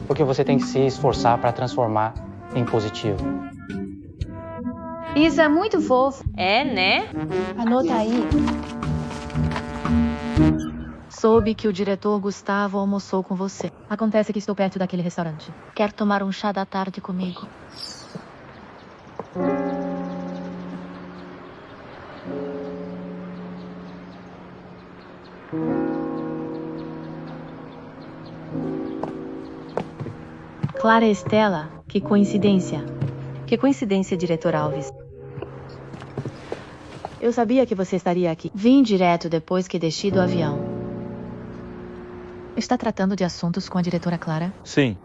Porque você tem que se esforçar para transformar em positivo. Isso é muito fofo. É, né? Anota aí. Soube que o diretor Gustavo almoçou com você. Acontece que estou perto daquele restaurante. Quer tomar um chá da tarde comigo? Clara Estela, que coincidência. Que coincidência, diretor Alves. Eu sabia que você estaria aqui. Vim direto depois que desci do avião. Está tratando de assuntos com a diretora Clara? Sim.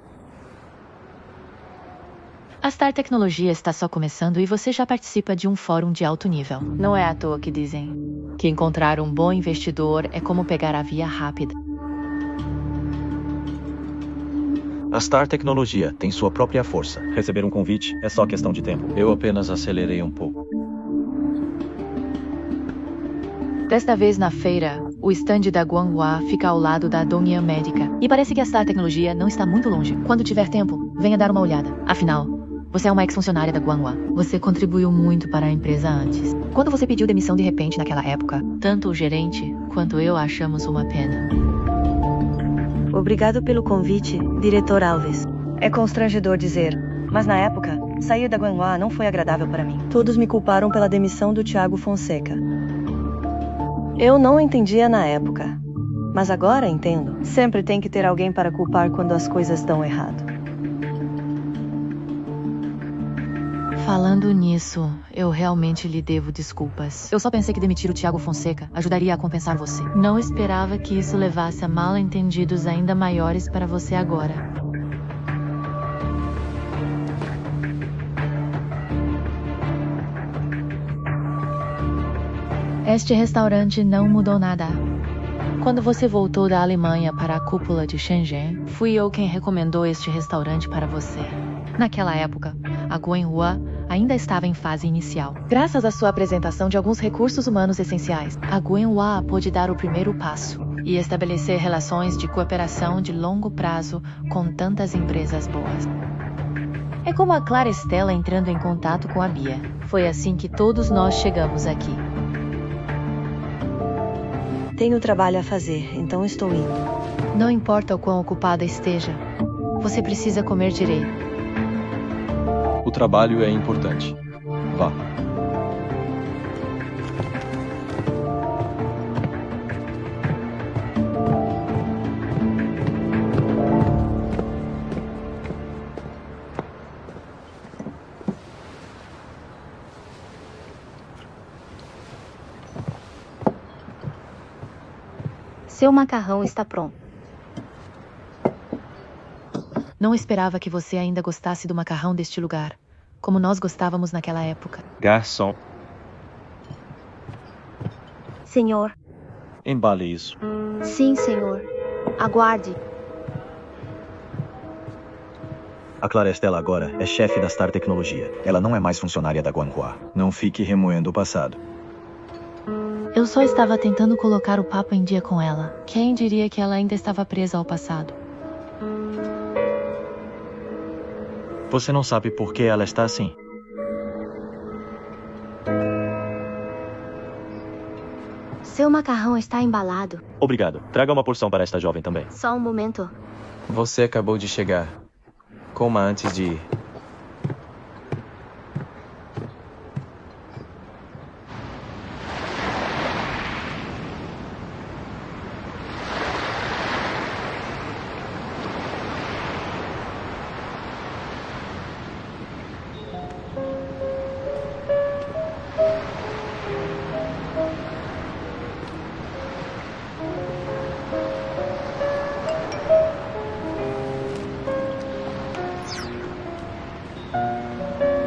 A Star Tecnologia está só começando e você já participa de um fórum de alto nível. Não é à toa que dizem que encontrar um bom investidor é como pegar a via rápida. A Star Tecnologia tem sua própria força. Receber um convite é só questão de tempo. Eu apenas acelerei um pouco. Desta vez na feira, o stand da Guanghua fica ao lado da Dongyang Médica. E parece que a Star Tecnologia não está muito longe. Quando tiver tempo, venha dar uma olhada. Afinal, você é uma ex-funcionária da Guanghua. Você contribuiu muito para a empresa antes. Quando você pediu demissão de repente naquela época, tanto o gerente quanto eu achamos uma pena. Obrigado pelo convite, diretor Alves. É constrangedor dizer, mas na época, sair da Guanghua não foi agradável para mim. Todos me culparam pela demissão do Thiago Fonseca. Eu não entendia na época, mas agora entendo. Sempre tem que ter alguém para culpar quando as coisas dão errado. Falando nisso, eu realmente lhe devo desculpas. Eu só pensei que demitir o Thiago Fonseca ajudaria a compensar você. Não esperava que isso levasse a mal-entendidos ainda maiores para você agora. Este restaurante não mudou nada. Quando você voltou da Alemanha para a cúpula de Shenzhen, fui eu quem recomendou este restaurante para você. Naquela época, a Guanghua ainda estava em fase inicial. Graças à sua apresentação de alguns recursos humanos essenciais, a Guanghua pôde dar o primeiro passo e estabelecer relações de cooperação de longo prazo com tantas empresas boas. É como a Clara Estela entrando em contato com a Bia. Foi assim que todos nós chegamos aqui. Tenho trabalho a fazer, então estou indo. Não importa o quão ocupada esteja, você precisa comer direito. O trabalho é importante. Vá. Seu macarrão está pronto. Não esperava que você ainda gostasse do macarrão deste lugar, como nós gostávamos naquela época. Garçom, Senhor. embale isso. Sim, senhor. Aguarde. A Clara Estela agora é chefe da Star Tecnologia. Ela não é mais funcionária da Guanghua. Não fique remoendo o passado. Eu só estava tentando colocar o papo em dia com ela. Quem diria que ela ainda estava presa ao passado? Você não sabe por que ela está assim? Seu macarrão está embalado. Obrigado. Traga uma porção para esta jovem também. Só um momento. Você acabou de chegar. Coma antes de ir.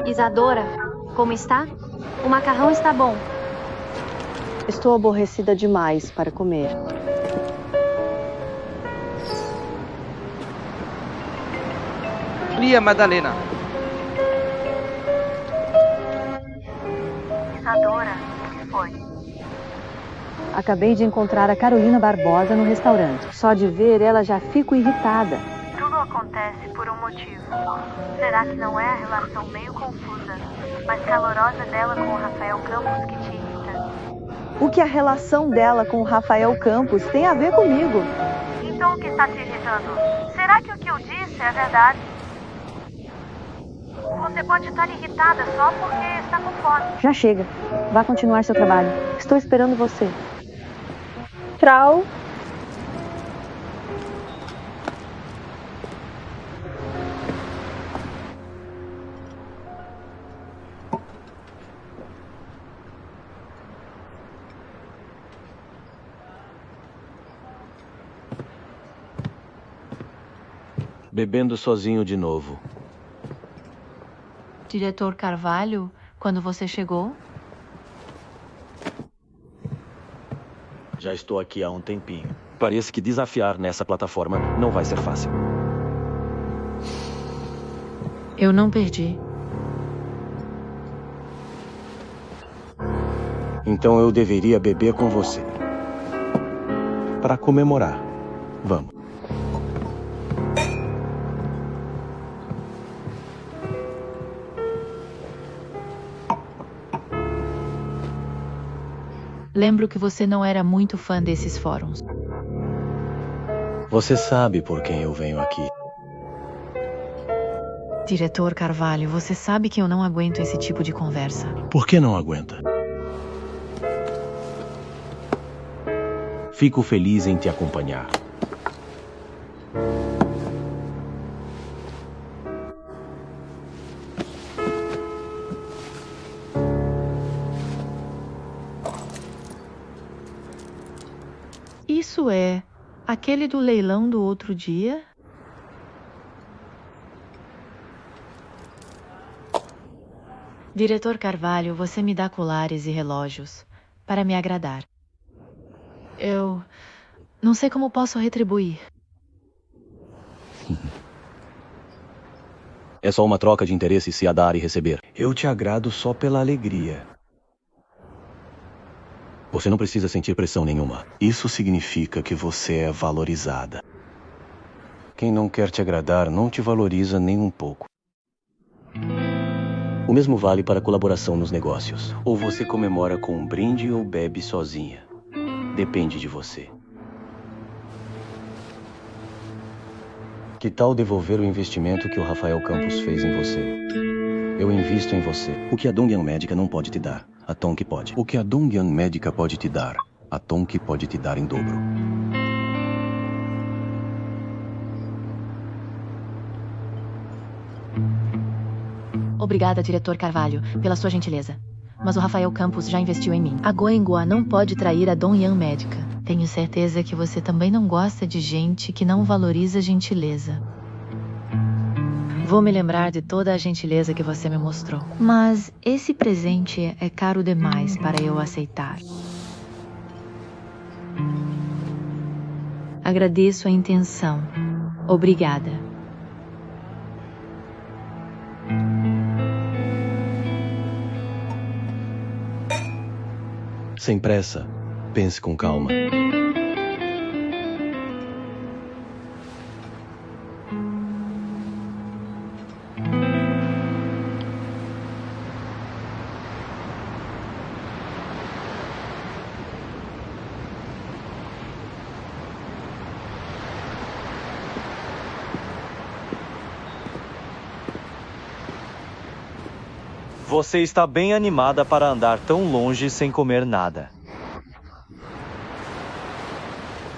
Isadora, como está? O macarrão está bom. Estou aborrecida demais para comer. Lia Madalena. Isadora, o que foi? Acabei de encontrar a Carolina Barbosa no restaurante. Só de ver ela já fico irritada. Tudo acontece por um motivo. Será que não é a relação meio confusa, mas calorosa dela com o Rafael Campos que te irrita? O que a relação dela com o Rafael Campos tem a ver comigo? Então o que está te irritando? Será que o que eu disse é verdade? Você pode estar irritada só porque está com fome. Já chega. Vá continuar seu trabalho. Estou esperando você. Tchau. Bebendo sozinho de novo. Diretor Carvalho, quando você chegou? Já estou aqui há um tempinho. Parece que desafiar nessa plataforma não vai ser fácil. Eu não perdi. Então eu deveria beber com você. Para comemorar. Vamos. Lembro que você não era muito fã desses fóruns. Você sabe por quem eu venho aqui. Diretor Carvalho, você sabe que eu não aguento esse tipo de conversa. Por que não aguenta? Fico feliz em te acompanhar. Isso é aquele do leilão do outro dia? Diretor Carvalho, você me dá colares e relógios para me agradar. Eu não sei como posso retribuir. É só uma troca de interesse se a dar e receber. Eu te agrado só pela alegria. Você não precisa sentir pressão nenhuma. Isso significa que você é valorizada. Quem não quer te agradar não te valoriza nem um pouco. O mesmo vale para a colaboração nos negócios. Ou você comemora com um brinde ou bebe sozinha. Depende de você. Que tal devolver o investimento que o Rafael Campos fez em você? Eu invisto em você. O que a Dongyang Médica não pode te dar, a Tonk pode. O que a Dongyang Médica pode te dar, a Tonk pode te dar em dobro. Obrigada, diretor Carvalho, pela sua gentileza. Mas o Rafael Campos já investiu em mim. A Goenghua não pode trair a Dongyang Médica. Tenho certeza que você também não gosta de gente que não valoriza gentileza. Vou me lembrar de toda a gentileza que você me mostrou. Mas esse presente é caro demais para eu aceitar. Agradeço a intenção. Obrigada. Sem pressa. Pense com calma. Você está bem animada para andar tão longe sem comer nada.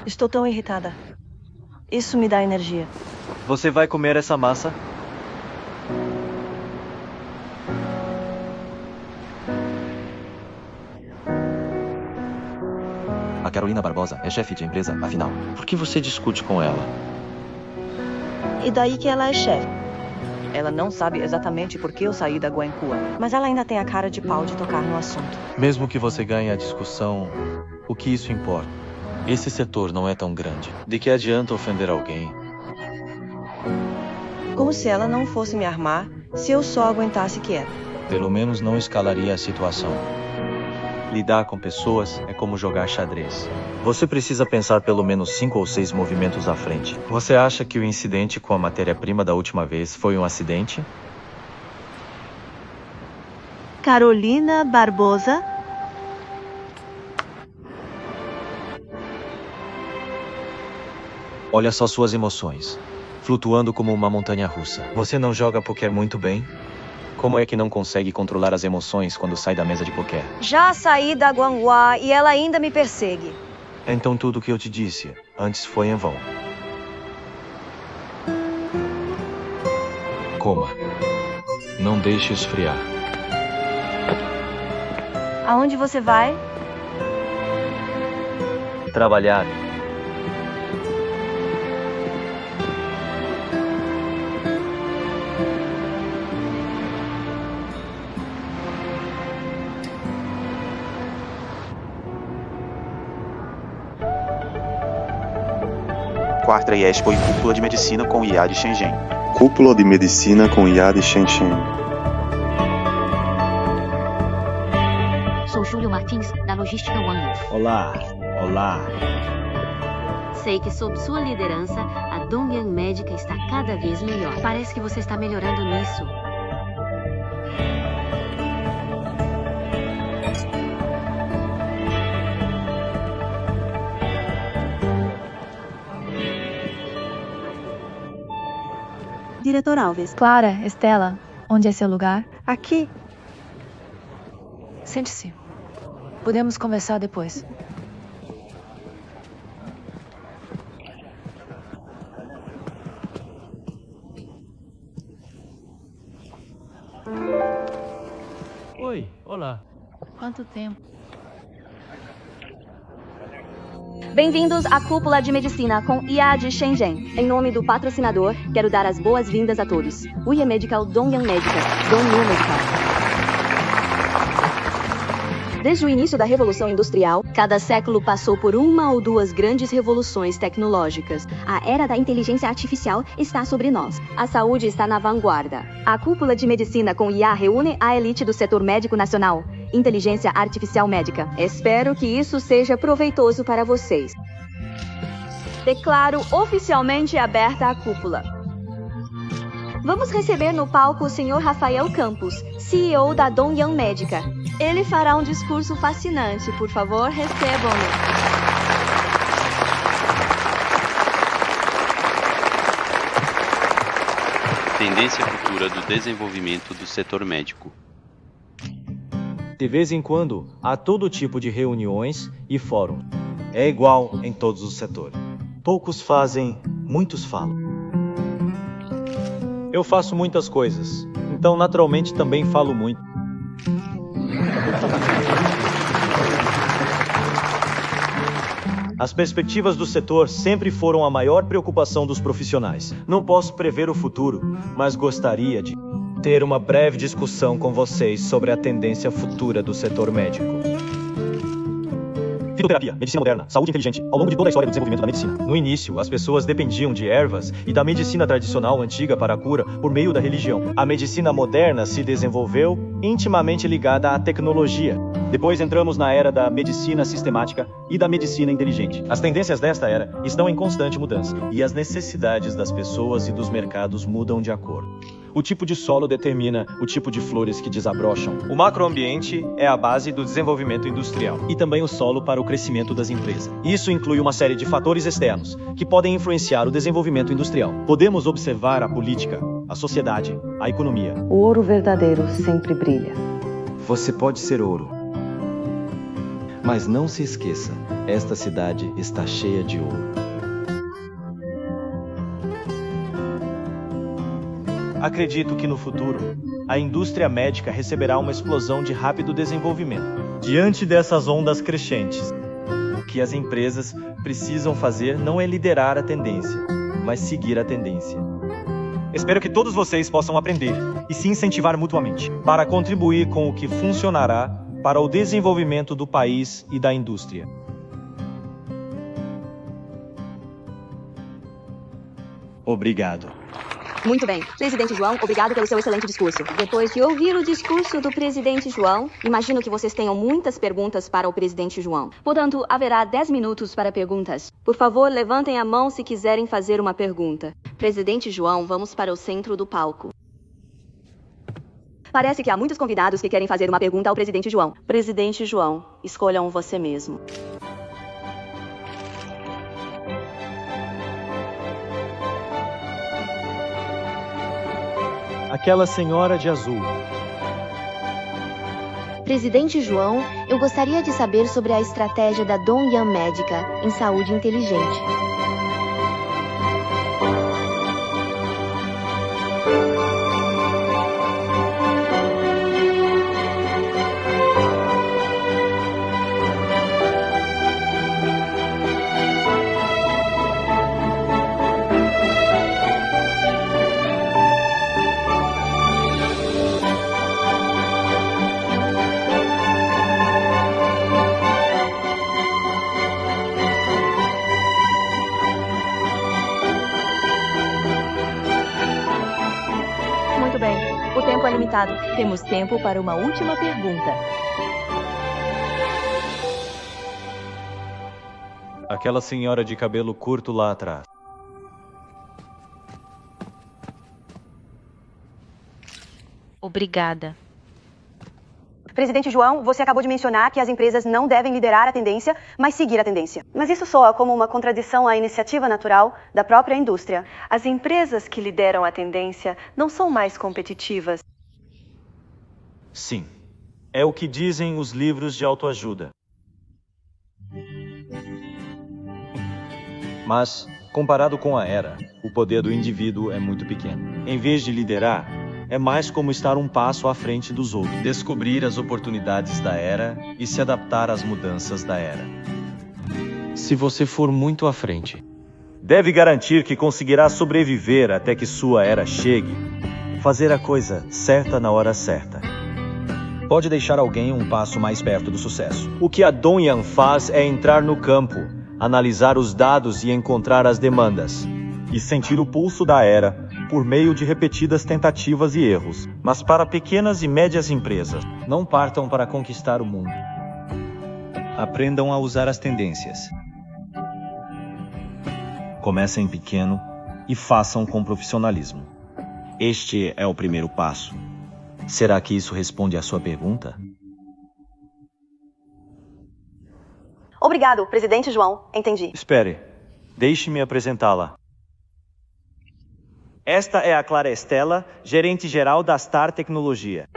Estou tão irritada. Isso me dá energia. Você vai comer essa massa? A Carolina Barbosa é chefe de empresa, afinal. Por que você discute com ela? E daí que ela é chefe? Ela não sabe exatamente por que eu saí da Goenghua, mas ela ainda tem a cara de pau de tocar no assunto. Mesmo que você ganhe a discussão, o que isso importa? Esse setor não é tão grande. De que adianta ofender alguém? Como se ela não fosse me armar se eu só aguentasse quieta. Pelo menos não escalaria a situação. Lidar com pessoas é como jogar xadrez. Você precisa pensar pelo menos 5 ou 6 movimentos à frente. Você acha que o incidente com a matéria-prima da última vez foi um acidente? Carolina Barbosa? Olha só suas emoções, flutuando como uma montanha-russa. Você não joga poker muito bem? Como é que não consegue controlar as emoções quando sai da mesa de poker? Já saí da Goenghua e ela ainda me persegue. Então tudo o que eu te disse antes foi em vão. Coma. Não deixe esfriar. Aonde você vai? Trabalhar. 4 Expo e Cúpula de Medicina com IA de Shenzhen. Cúpula de Medicina com IA de Shenzhen. Sou Júlio Martins, da Logística One. Olá. Sei que sob sua liderança, a Dongyang Médica está cada vez melhor. Parece que você está melhorando nisso. Diretor Alves. Clara, Estela, onde é seu lugar? Aqui. Sente-se. Podemos conversar depois. Oi, olá. Quanto tempo? Bem-vindos à Cúpula de Medicina com IA de Shenzhen. Em nome do patrocinador, quero dar as boas-vindas a todos. Uia Medical Dongyang Medical, Dongyu Medical. Desde o início da Revolução Industrial, cada século passou por uma ou duas grandes revoluções tecnológicas. A era da inteligência artificial está sobre nós. A saúde está na vanguarda. A Cúpula de Medicina com IA reúne a elite do setor médico nacional. Inteligência Artificial Médica. Espero que isso seja proveitoso para vocês. Declaro oficialmente aberta a cúpula. Vamos receber no palco o Sr. Rafael Campos, CEO da Dongyang Médica. Ele fará um discurso fascinante. Por favor, recebam-no. Tendência futura do desenvolvimento do setor médico. De vez em quando, há todo tipo de reuniões e fórum. É igual em todos os setores. Poucos fazem, muitos falam. Eu faço muitas coisas, então naturalmente também falo muito. As perspectivas do setor sempre foram a maior preocupação dos profissionais. Não posso prever o futuro, mas gostaria de ter uma breve discussão com vocês sobre a tendência futura do setor médico. Fitoterapia, medicina moderna, saúde inteligente, ao longo de toda a história do desenvolvimento da medicina. No início, as pessoas dependiam de ervas e da medicina tradicional antiga para a cura por meio da religião. A medicina moderna se desenvolveu intimamente ligada à tecnologia. Depois entramos na era da medicina sistemática e da medicina inteligente. As tendências desta era estão em constante mudança e as necessidades das pessoas e dos mercados mudam de acordo. O tipo de solo determina o tipo de flores que desabrocham. O macroambiente é a base do desenvolvimento industrial e também o solo para o crescimento das empresas. Isso inclui uma série de fatores externos que podem influenciar o desenvolvimento industrial. Podemos observar a política, a sociedade, a economia. O ouro verdadeiro sempre brilha. Você pode ser ouro. Mas não se esqueça, esta cidade está cheia de ouro. Acredito que no futuro, a indústria médica receberá uma explosão de rápido desenvolvimento. Diante dessas ondas crescentes, o que as empresas precisam fazer não é liderar a tendência, mas seguir a tendência. Espero que todos vocês possam aprender e se incentivar mutuamente para contribuir com o que funcionará para o desenvolvimento do país e da indústria. Obrigado. Muito bem. Presidente João, obrigado pelo seu excelente discurso. Depois de ouvir o discurso do presidente João, imagino que vocês tenham muitas perguntas para o presidente João. Portanto, haverá 10 minutos para perguntas. Por favor, levantem a mão se quiserem fazer uma pergunta. Presidente João, vamos para o centro do palco. Parece que há muitos convidados que querem fazer uma pergunta ao presidente João. Presidente João, escolham você mesmo. Aquela senhora de azul. Presidente João, eu gostaria de saber sobre a estratégia da Dongyang Médica em saúde inteligente. bem. O tempo é limitado. Temos tempo para uma última pergunta. Aquela senhora de cabelo curto lá atrás. Obrigada. Presidente João, você acabou de mencionar que as empresas não devem liderar a tendência, mas seguir a tendência. Mas isso soa como uma contradição à iniciativa natural da própria indústria. As empresas que lideram a tendência não são mais competitivas. Sim. É o que dizem os livros de autoajuda. Mas, comparado com a era, o poder do indivíduo é muito pequeno. Em vez de liderar, é mais como estar um passo à frente dos outros. Descobrir as oportunidades da era e se adaptar às mudanças da era. Se você for muito à frente, deve garantir que conseguirá sobreviver até que sua era chegue. Fazer a coisa certa na hora certa. Pode deixar alguém um passo mais perto do sucesso. O que a Dongyang faz é entrar no campo, analisar os dados e encontrar as demandas. E sentir o pulso da era, por meio de repetidas tentativas e erros. Mas para pequenas e médias empresas, não partam para conquistar o mundo. Aprendam a usar as tendências. Comecem pequeno e façam com profissionalismo. Este é o primeiro passo. Será que isso responde à sua pergunta? Obrigado, presidente João. Entendi. Espere. Deixe-me apresentá-la. Esta é a Clara Estela, gerente-geral da Star Tecnologia.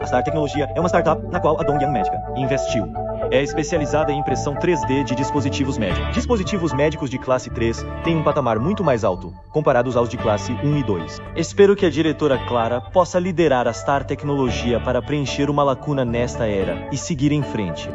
A Star Tecnologia é uma startup na qual a Dongyang Medica investiu. É especializada em impressão 3D de dispositivos médicos. Dispositivos médicos de classe 3 têm um patamar muito mais alto, comparados aos de classe 1 e 2. Espero que a diretora Clara possa liderar a Star Tecnologia para preencher uma lacuna nesta era e seguir em frente.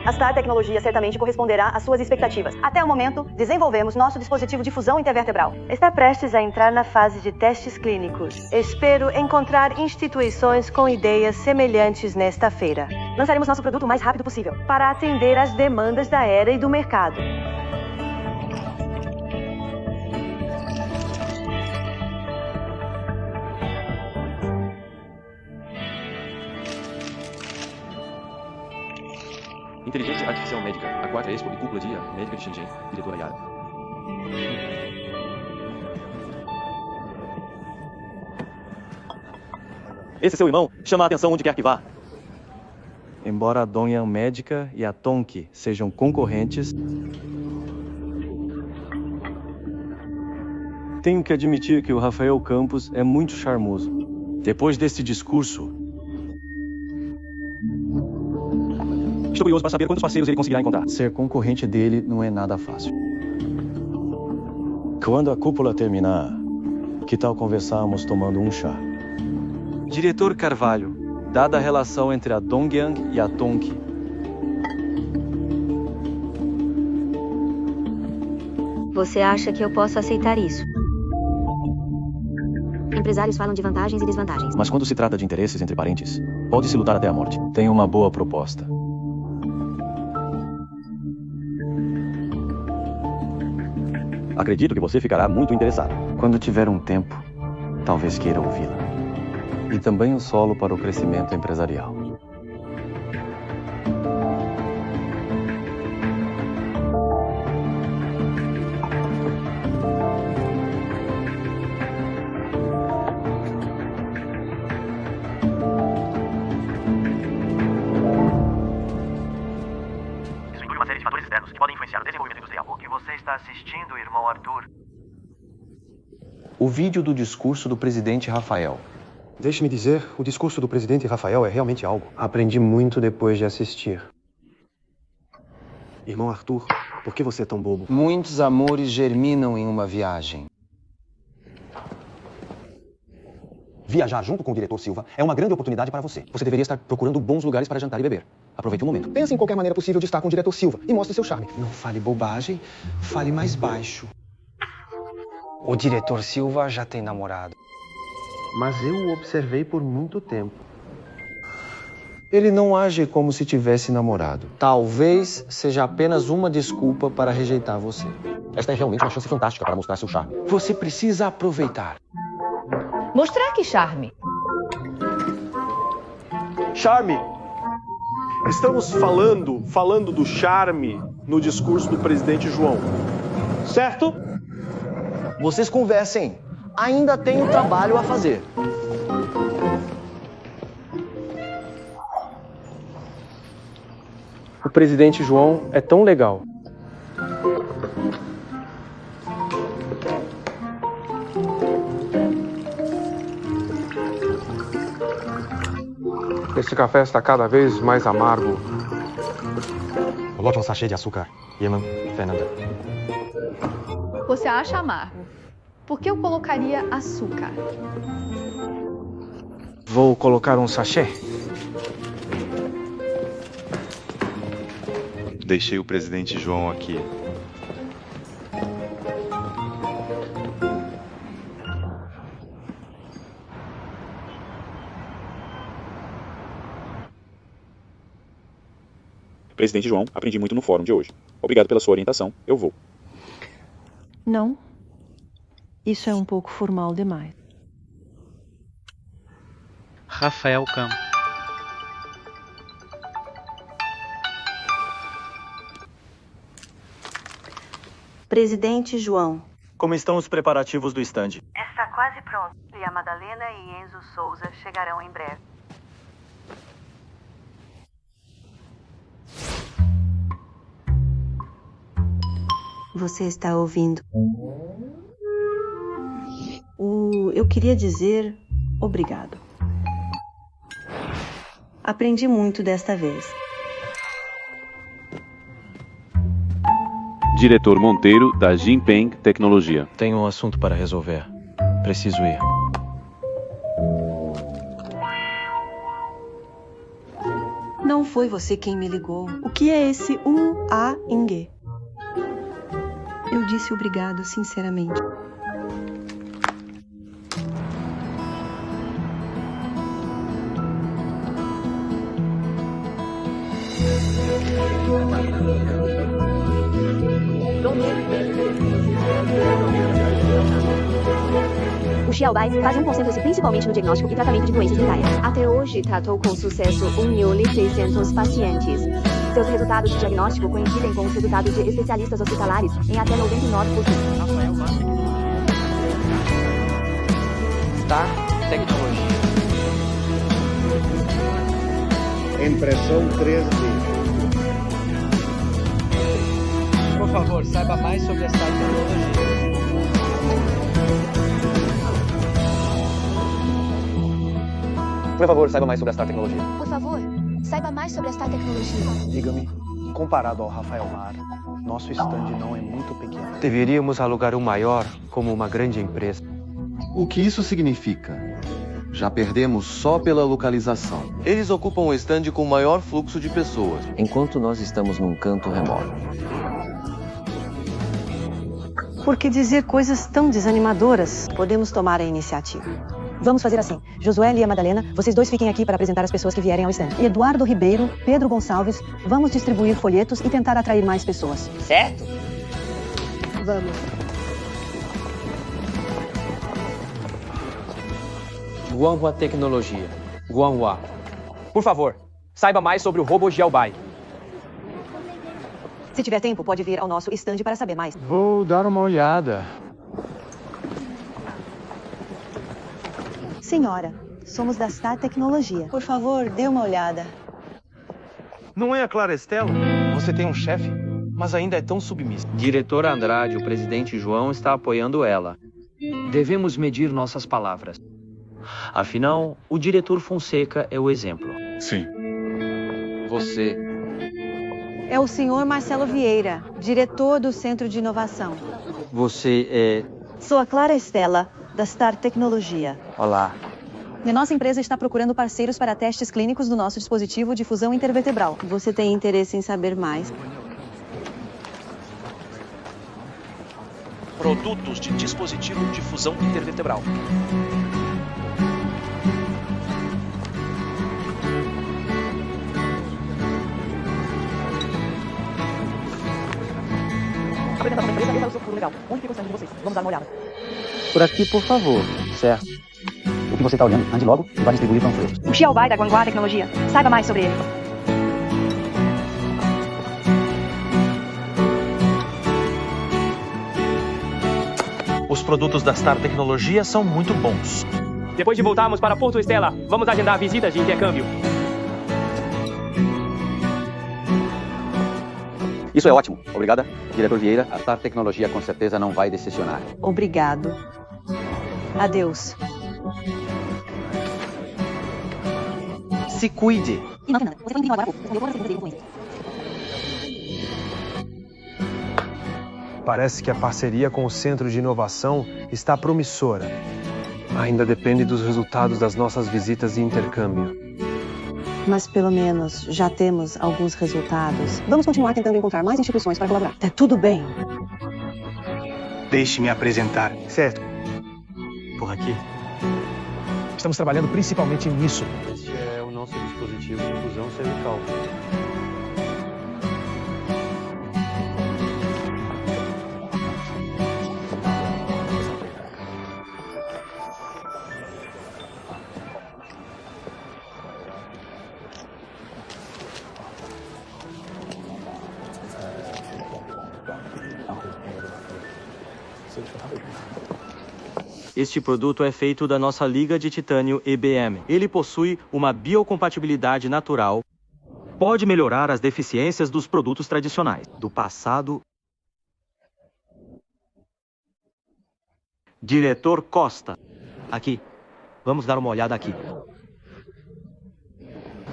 A Star Tecnologia certamente corresponderá às suas expectativas. Até o momento, desenvolvemos nosso dispositivo de fusão intervertebral. Está prestes a entrar na fase de testes clínicos. Espero encontrar instituições com ideias semelhantes nesta feira. Lançaremos nosso produto o mais rápido possível, para atender às demandas da era e do mercado. Inteligência Artificial Médica, a 4ª Expo e Cúpula de IA Médica de Shenzhen, diretora Yara. Esse seu irmão chama a atenção onde quer que vá. Embora a Dongyang Medica e a Tonki sejam concorrentes, tenho que admitir que o Rafael Campos é muito charmoso. Depois desse discurso, estou curioso para saber quantos parceiros ele conseguirá encontrar. Ser concorrente dele não é nada fácil. Quando a cúpula terminar, que tal conversarmos tomando um chá? Diretor Carvalho, dada a relação entre a Dongyang e a Tonki, você acha que eu posso aceitar isso? Empresários falam de vantagens e desvantagens. Mas quando se trata de interesses entre parentes, pode-se lutar até a morte. Tenho uma boa proposta. Acredito que você ficará muito interessado. Quando tiver um tempo, talvez queira ouvi-la. E também o solo para o crescimento empresarial. Isso inclui uma série de fatores externos que podem influenciar o desenvolvimento industrial. O que você está assistindo, irmão Arthur? O vídeo do discurso do presidente Rafael. Deixe-me dizer, o discurso do presidente Rafael é realmente algo. Aprendi muito depois de assistir. Irmão Arthur, por que você é tão bobo? Muitos amores germinam em uma viagem. Viajar junto com o diretor Silva é uma grande oportunidade para você. Você deveria estar procurando bons lugares para jantar e beber. Aproveite o momento. Pense em qualquer maneira possível de estar com o diretor Silva e mostre seu charme. Não fale bobagem, fale mais baixo. O diretor Silva já tem namorado. Mas eu o observei por muito tempo. Ele não age como se tivesse namorado. Talvez seja apenas uma desculpa para rejeitar você. Esta é realmente uma chance fantástica para mostrar seu charme. Você precisa aproveitar. Mostrar que charme? Charme! Estamos falando do charme no discurso do presidente João. Certo? Vocês conversem. Ainda tenho trabalho a fazer. O presidente João é tão legal. Este café está cada vez mais amargo. Coloque um sachê de açúcar. Yeman, Fernanda. Você acha amargo? Por que eu colocaria açúcar? Vou colocar um sachê. Deixei o presidente João aqui. Presidente João, aprendi muito no fórum de hoje. Obrigado pela sua orientação. Eu vou. Não. Isso é um pouco formal demais. Rafael Campos. Presidente João. Como estão os preparativos do stand? Está quase pronto. E a Madalena e Enzo Souza chegarão em breve. Você está ouvindo? Eu queria dizer obrigado. Aprendi muito desta vez. Diretor Monteiro, da Jinpeng Tecnologia. Tenho um assunto para resolver. Preciso ir. Não foi você quem me ligou. O que é esse U-A-Ing? Eu disse obrigado, sinceramente. O Xiaobai faz concentra-se principalmente no diagnóstico e tratamento de doenças dentárias. Até hoje, tratou com sucesso 1.600 pacientes. Seus resultados de diagnóstico coincidem com os resultados de especialistas hospitalares em até 99%. Star Tecnologia. Impressão 3D. Por favor, saiba mais sobre a Star Tecnologia. Por favor, saiba mais sobre a Star Tecnologia. Por favor, saiba mais sobre a Star Tecnologia. Diga-me, comparado ao Rafael Mar, nosso stand não é muito pequeno. Deveríamos alugar um maior, como uma grande empresa. O que isso significa? Já perdemos só pela localização. Eles ocupam o stand com o maior fluxo de pessoas. Enquanto nós estamos num canto remoto. Por que dizer coisas tão desanimadoras? Podemos tomar a iniciativa. Vamos fazer assim. Josué e a Madalena, vocês dois fiquem aqui para apresentar as pessoas que vierem ao stand. E Eduardo Ribeiro, Pedro Gonçalves, vamos distribuir folhetos e tentar atrair mais pessoas. Certo? Vamos. Guanhua Tecnologia. Guanhua. Por favor, saiba mais sobre o robô Xiaobai. Se tiver tempo, pode vir ao nosso stand para saber mais. Vou dar uma olhada. Senhora, somos da Star Tecnologia. Por favor, dê uma olhada. Não é a Clara Estela? Você tem um chefe, mas ainda é tão submissa. Diretor Andrade, o presidente João está apoiando ela. Devemos medir nossas palavras. Afinal, o diretor Fonseca é o exemplo. Sim. Você. É o senhor Marcelo Vieira, diretor do Centro de Inovação. Você é... Sou a Clara Estela, da Star Tecnologia. Olá. E nossa empresa está procurando parceiros para testes clínicos do nosso dispositivo de fusão intervertebral. Você tem interesse em saber mais? Produtos de dispositivo de fusão intervertebral. legal. Onde fica o stand de vocês? Vamos dar uma olhada. Por aqui, por favor. Certo. O que você está olhando, ande logo e vai distribuir panfletos. O Xiaobai da Guanghua Tecnologia. Saiba mais sobre ele. Os produtos da Star Tecnologia são muito bons. Depois de voltarmos para Porto Estela, vamos agendar visitas de intercâmbio. Isso é ótimo. Obrigada, diretor Vieira. A Star Tecnologia com certeza não vai decepcionar. Obrigado. Adeus. Se cuide. E não tem nada. Você foi incrível agora. Respondeu todas as perguntas dele com Parece que a parceria com o Centro de Inovação está promissora. Ainda depende dos resultados das nossas visitas e intercâmbio. Mas pelo menos já temos alguns resultados. Vamos continuar tentando encontrar mais instituições para colaborar. Tá tudo bem. Deixe-me apresentar. Certo. Por aqui. Estamos trabalhando principalmente nisso. Este é o nosso dispositivo de fusão cervical. Este produto é feito da nossa liga de titânio EBM. Ele possui uma biocompatibilidade natural. Pode melhorar as deficiências dos produtos tradicionais, do passado. Diretor Costa. Aqui. Vamos dar uma olhada aqui.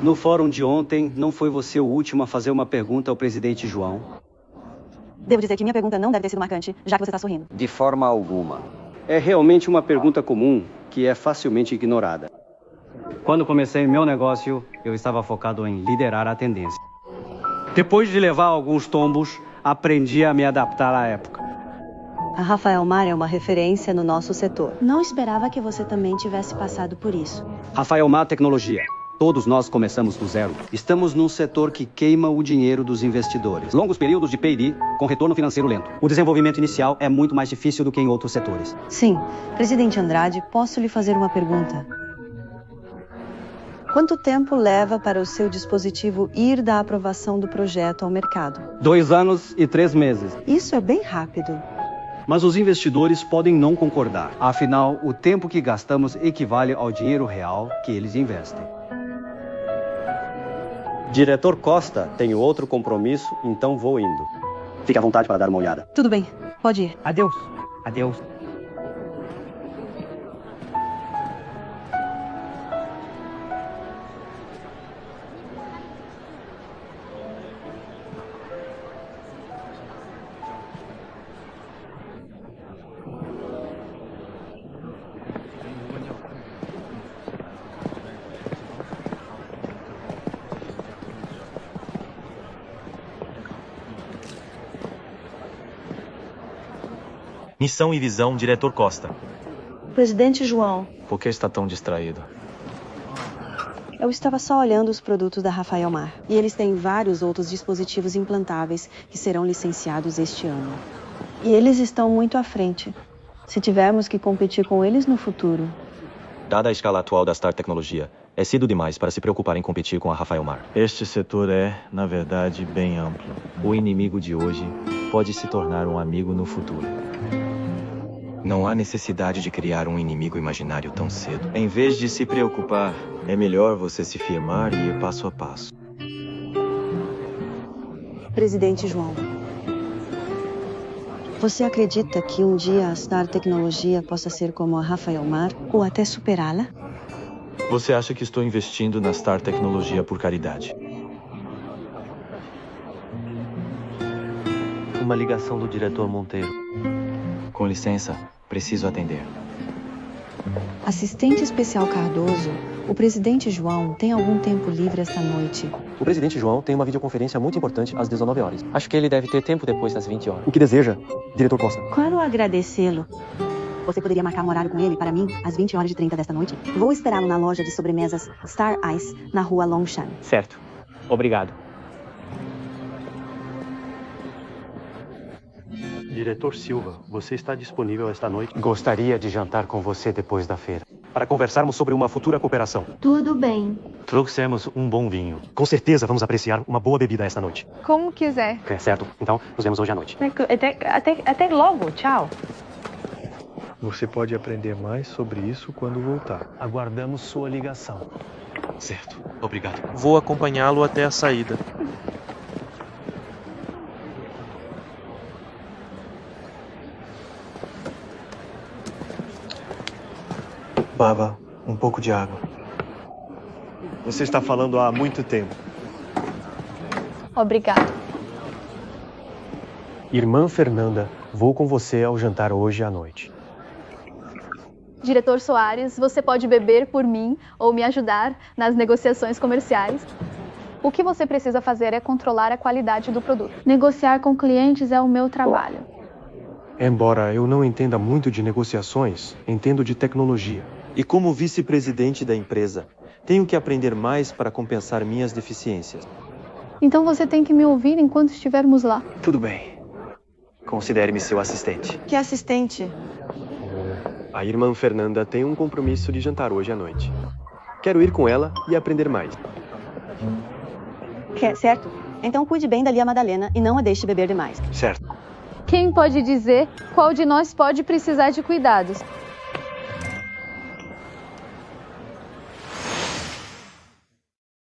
No fórum de ontem, não foi você o último a fazer uma pergunta ao presidente João? Devo dizer que minha pergunta não deve ter sido marcante, já que você está sorrindo. De forma alguma. É realmente uma pergunta comum que é facilmente ignorada. Quando comecei meu negócio, eu estava focado em liderar a tendência. Depois de levar alguns tombos, aprendi a me adaptar à época. A Rafael Mar é uma referência no nosso setor. Não esperava que você também tivesse passado por isso. Rafael Mar Tecnologia. Todos nós começamos do zero. Estamos num setor que queima o dinheiro dos investidores. Longos períodos de P&D com retorno financeiro lento. O desenvolvimento inicial é muito mais difícil do que em outros setores. Sim. Presidente Andrade, posso lhe fazer uma pergunta? Quanto tempo leva para o seu dispositivo ir da aprovação do projeto ao mercado? 2 anos e 3 meses. Isso é bem rápido. Mas os investidores podem não concordar. Afinal, o tempo que gastamos equivale ao dinheiro real que eles investem. Diretor Costa, tenho outro compromisso, então vou indo. Fique à vontade para dar uma olhada. Tudo bem, pode ir. Adeus. Adeus. Missão e visão, diretor Costa. Presidente João, Por que está tão distraído? eu estava só olhando os produtos da Rafael Mar. E eles têm vários outros dispositivos implantáveis que serão licenciados este ano. E eles estão muito à frente. Se tivermos que competir com eles no futuro. Dada a escala atual da Star Tecnologia, é cedo demais para se preocupar em competir com a Rafael Mar. Este setor é, na verdade, bem amplo. O inimigo de hoje pode se tornar um amigo no futuro. Não há necessidade de criar um inimigo imaginário tão cedo. Em vez de se preocupar, é melhor você se firmar e ir passo a passo. Presidente João, você acredita que um dia a Star Tecnologia possa ser como a Rafael Mar ou até superá-la? Você acha que estou investindo na Star Tecnologia por caridade? Uma ligação do diretor Monteiro. Com licença, preciso atender. Assistente especial Cardoso, o presidente João tem algum tempo livre esta noite? O presidente João tem uma videoconferência muito importante às 19 horas. Acho que ele deve ter tempo depois das 20 horas. O que deseja, diretor Costa? Claro, agradecê-lo. Você poderia marcar um horário com ele, para mim, às 20h30 desta noite? Vou esperá-lo na loja de sobremesas Star Ice, na rua Longshan. Certo. Obrigado. Diretor Silva, você está disponível esta noite? Gostaria de jantar com você depois da feira, para conversarmos sobre uma futura cooperação. Tudo bem. Trouxemos um bom vinho. Com certeza vamos apreciar uma boa bebida esta noite. Como quiser. É certo. Então, nos vemos hoje à noite. Até logo. Tchau. Você pode aprender mais sobre isso quando voltar. Aguardamos sua ligação. Certo. Obrigado. Vou acompanhá-lo até a saída. Baba, um pouco de água. Você está falando há muito tempo. Obrigado. Irmã Fernanda, vou com você ao jantar hoje à noite. Diretor Soares, você pode beber por mim ou me ajudar nas negociações comerciais. O que você precisa fazer é controlar a qualidade do produto. Negociar com clientes é o meu trabalho. Embora eu não entenda muito de negociações, entendo de tecnologia. E como vice-presidente da empresa, tenho que aprender mais para compensar minhas deficiências. Então você tem que me ouvir enquanto estivermos lá. Tudo bem. Considere-me seu assistente. Que assistente? A irmã Fernanda tem um compromisso de jantar hoje à noite. Quero ir com ela e aprender mais. Certo? Então cuide bem da Lia Madalena e não a deixe beber demais. Certo. Quem pode dizer qual de nós pode precisar de cuidados?